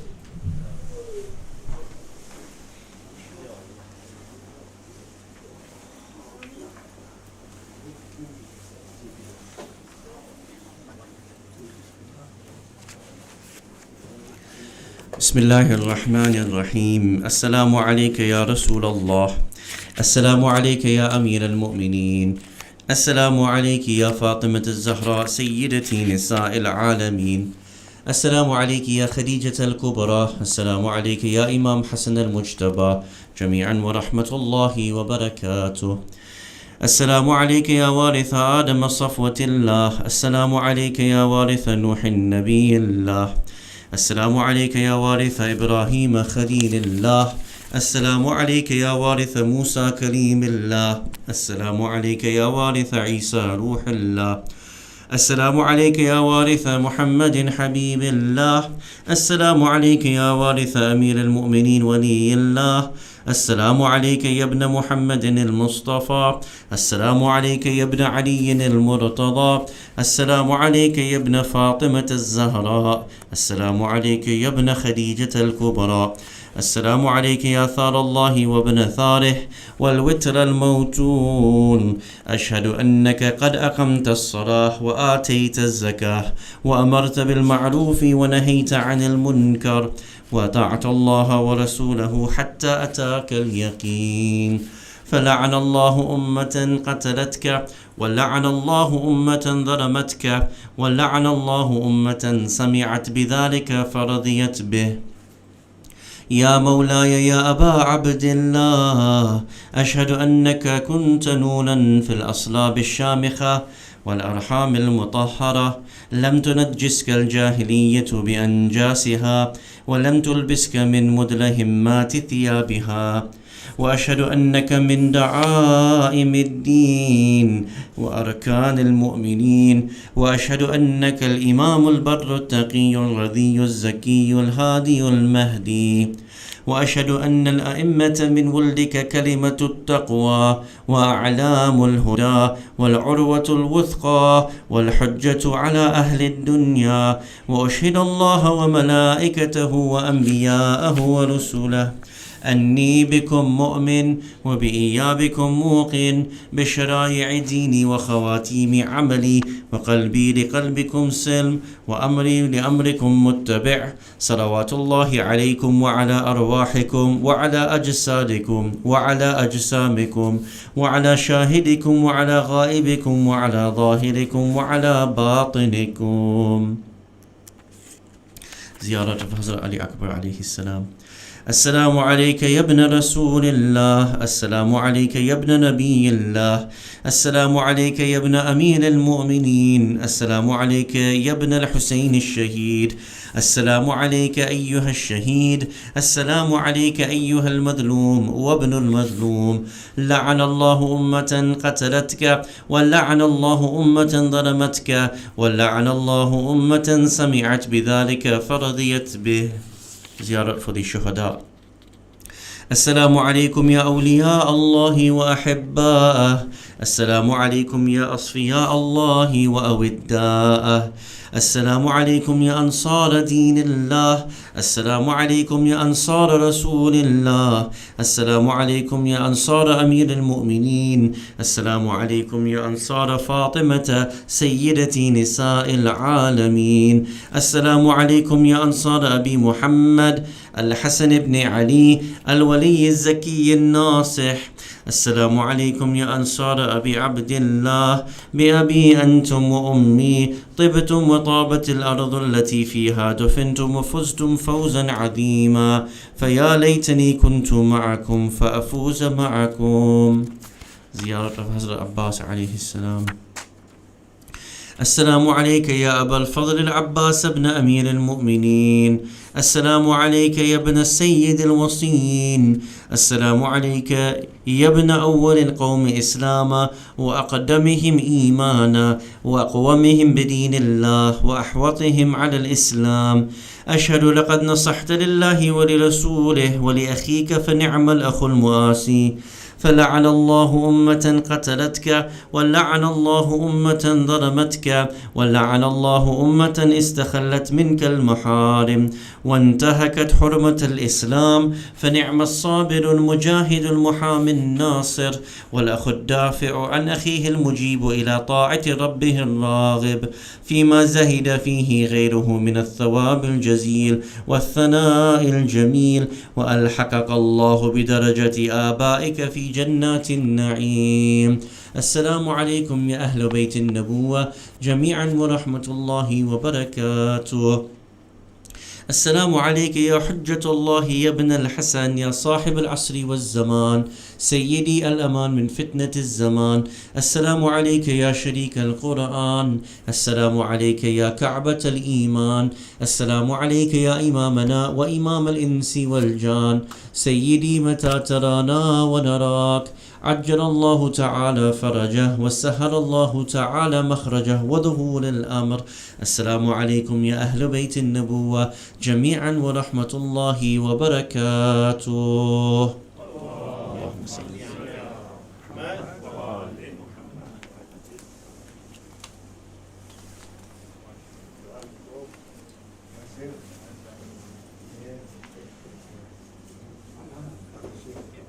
بسم الله الرحمن الرحيم. السلام عليك يا رسول الله. السلام عليك يا أمير المؤمنين. السلام عليك يا فاطمة الزهراء سيدتي نساء العالمين. السلام عليك يا خديجة الكبرى. السلام عليك يا إمام حسن المجتبى جميعا ورحمة الله وبركاته. السلام عليك يا وارث آدم صفوة الله. السلام عليك يا وارث نوح النبي الله. السلام عليك يا وارث إبراهيم خليل الله. السلام عليك يا وارث موسى كليم الله. السلام عليك يا وارث عيسى روح الله. السلام عليك يا وارث محمد حبيب الله. السلام عليك يا وارث أمير المؤمنين ولي الله. السلام عليك يا ابن محمد المصطفى. السلام عليك يا ابن علي المرتضى. السلام عليك يا ابن فاطمة الزهراء. السلام عليك يا ابن خديجة الكبرى. السلام عليك يا ثار الله وابن ثاره والوتر الموتون. أشهد أنك قد أقمت الصلاة وآتيت الزكاة وأمرت بالمعروف ونهيت عن المنكر وأطعت الله ورسوله حتى أتاك اليقين. فلعن الله أمة قتلتك ولعن الله أمة ظلمتك ولعن الله أمة سمعت بذلك فرضيت به. يا مولاي يا أبا عبد الله أشهد أنك كنت نونا في الأصلاب الشامخة والأرحام المطهرة. لم تنجسك الجاهلية بأنجاسها ولم تلبسك من مدلهمات ثيابها. وأشهد أنك من دعائم الدين وأركان المؤمنين. وأشهد أنك الإمام البر التقي الرضي الزكي الهادي المهدي. وأشهد أن الأئمة من ولدك كلمة التقوى وأعلام الهدى والعروة الوثقى والحجة على أهل الدنيا. وأشهد الله وملائكته وأنبياءه ورسله أني بكم مؤمن وبإيابكم موقن بشرائع ديني وخواتيم عملي وقلبي لقلبكم سلم وأمري لأمركم متبع صلوات الله عليكم وعلى أرواحكم وعلى أجسادكم وعلى أجسامكم وعلى شاهدكم وعلى غائبكم وعلى ظاهركم وعلى باطنكم. زيارة حضرة علي أكبر عليه السلام. السلام عليك يا ابن رسول الله، السلام عليك يا ابن نبي الله، السلام عليك يا ابن أمير المؤمنين، السلام عليك يا ابن الحسين الشهيد، السلام عليك أيها الشهيد، السلام عليك أيها المظلوم وابن المظلوم. لعن الله أمة قتلتك، ولعن الله أمة ظلمتك، ولعن الله أمة سمعت بذلك فرضيت به. زيارة فضي الشهداء. السلام عليكم يا أولياء الله وأحباءه، السلام عليكم يا أصفياء الله وأوداءه، السلام عليكم يا أنصار دين الله، السلام عليكم يا أنصار رسول الله، السلام عليكم يا أنصار أمير المؤمنين، السلام عليكم يا أنصار فاطمة سيدة نساء العالمين، السلام عليكم يا أنصار أبي محمد الحسن بن علي الولي الزكي الناصح، السلام عليكم يا أنصار أبي عبد الله بأبي أنتم وأمي، طبتم وطابت الأرض التي فيها دفنتم وفزتم فوزا عظيما، فيا ليتني كنت معكم فأفوز معكم. زيارة حضرة عباس عليه السلام. السلام عليك يا أبا الفضل العباس بن أمير المؤمنين، السلام عليك يا ابن السيد الوصين، السلام عليك يا ابن أول القوم إسلاما وأقدمهم إيمانا وأقومهم بدين الله وأحوطهم على الإسلام. أشهد لقد نصحت لله ولرسوله ولأخيك فنعم الأخ المؤاسي. فلعن الله أمة قتلتك، ولعن الله أمة ظلمتك، ولعن الله أمة استخلت منك المحارم وانتهكت حرمة الإسلام. فنعم الصابر المجاهد المحامي الناصر والأخ الدافع عن أخيه المجيب إلى طاعة ربه الراغب فيما زهد فيه غيره من الثواب الجزيل والثناء الجميل، وألحقك الله بدرجة آبائك في جنات النعيم. السلام عليكم يا أهل بيت النبوة جميعا ورحمة الله وبركاته. السلام عليك يا حجة الله يا ابن الحسن يا صاحب العصر والزمان، سيدي الأمان من فتنة الزمان. السلام عليك يا شريك القرآن، السلام عليك يا كعبة الإيمان، السلام عليك يا إمامنا وإمام الإنس والجان. سيدي متى ترانا ونراك عجل الله تعالى فرجه وسهل الله تعالى مخرجه وظهور الأمر. السلام عليكم يا أهل بيت النبوة جميعا ورحمة الله وبركاته. اللهم صل That's it.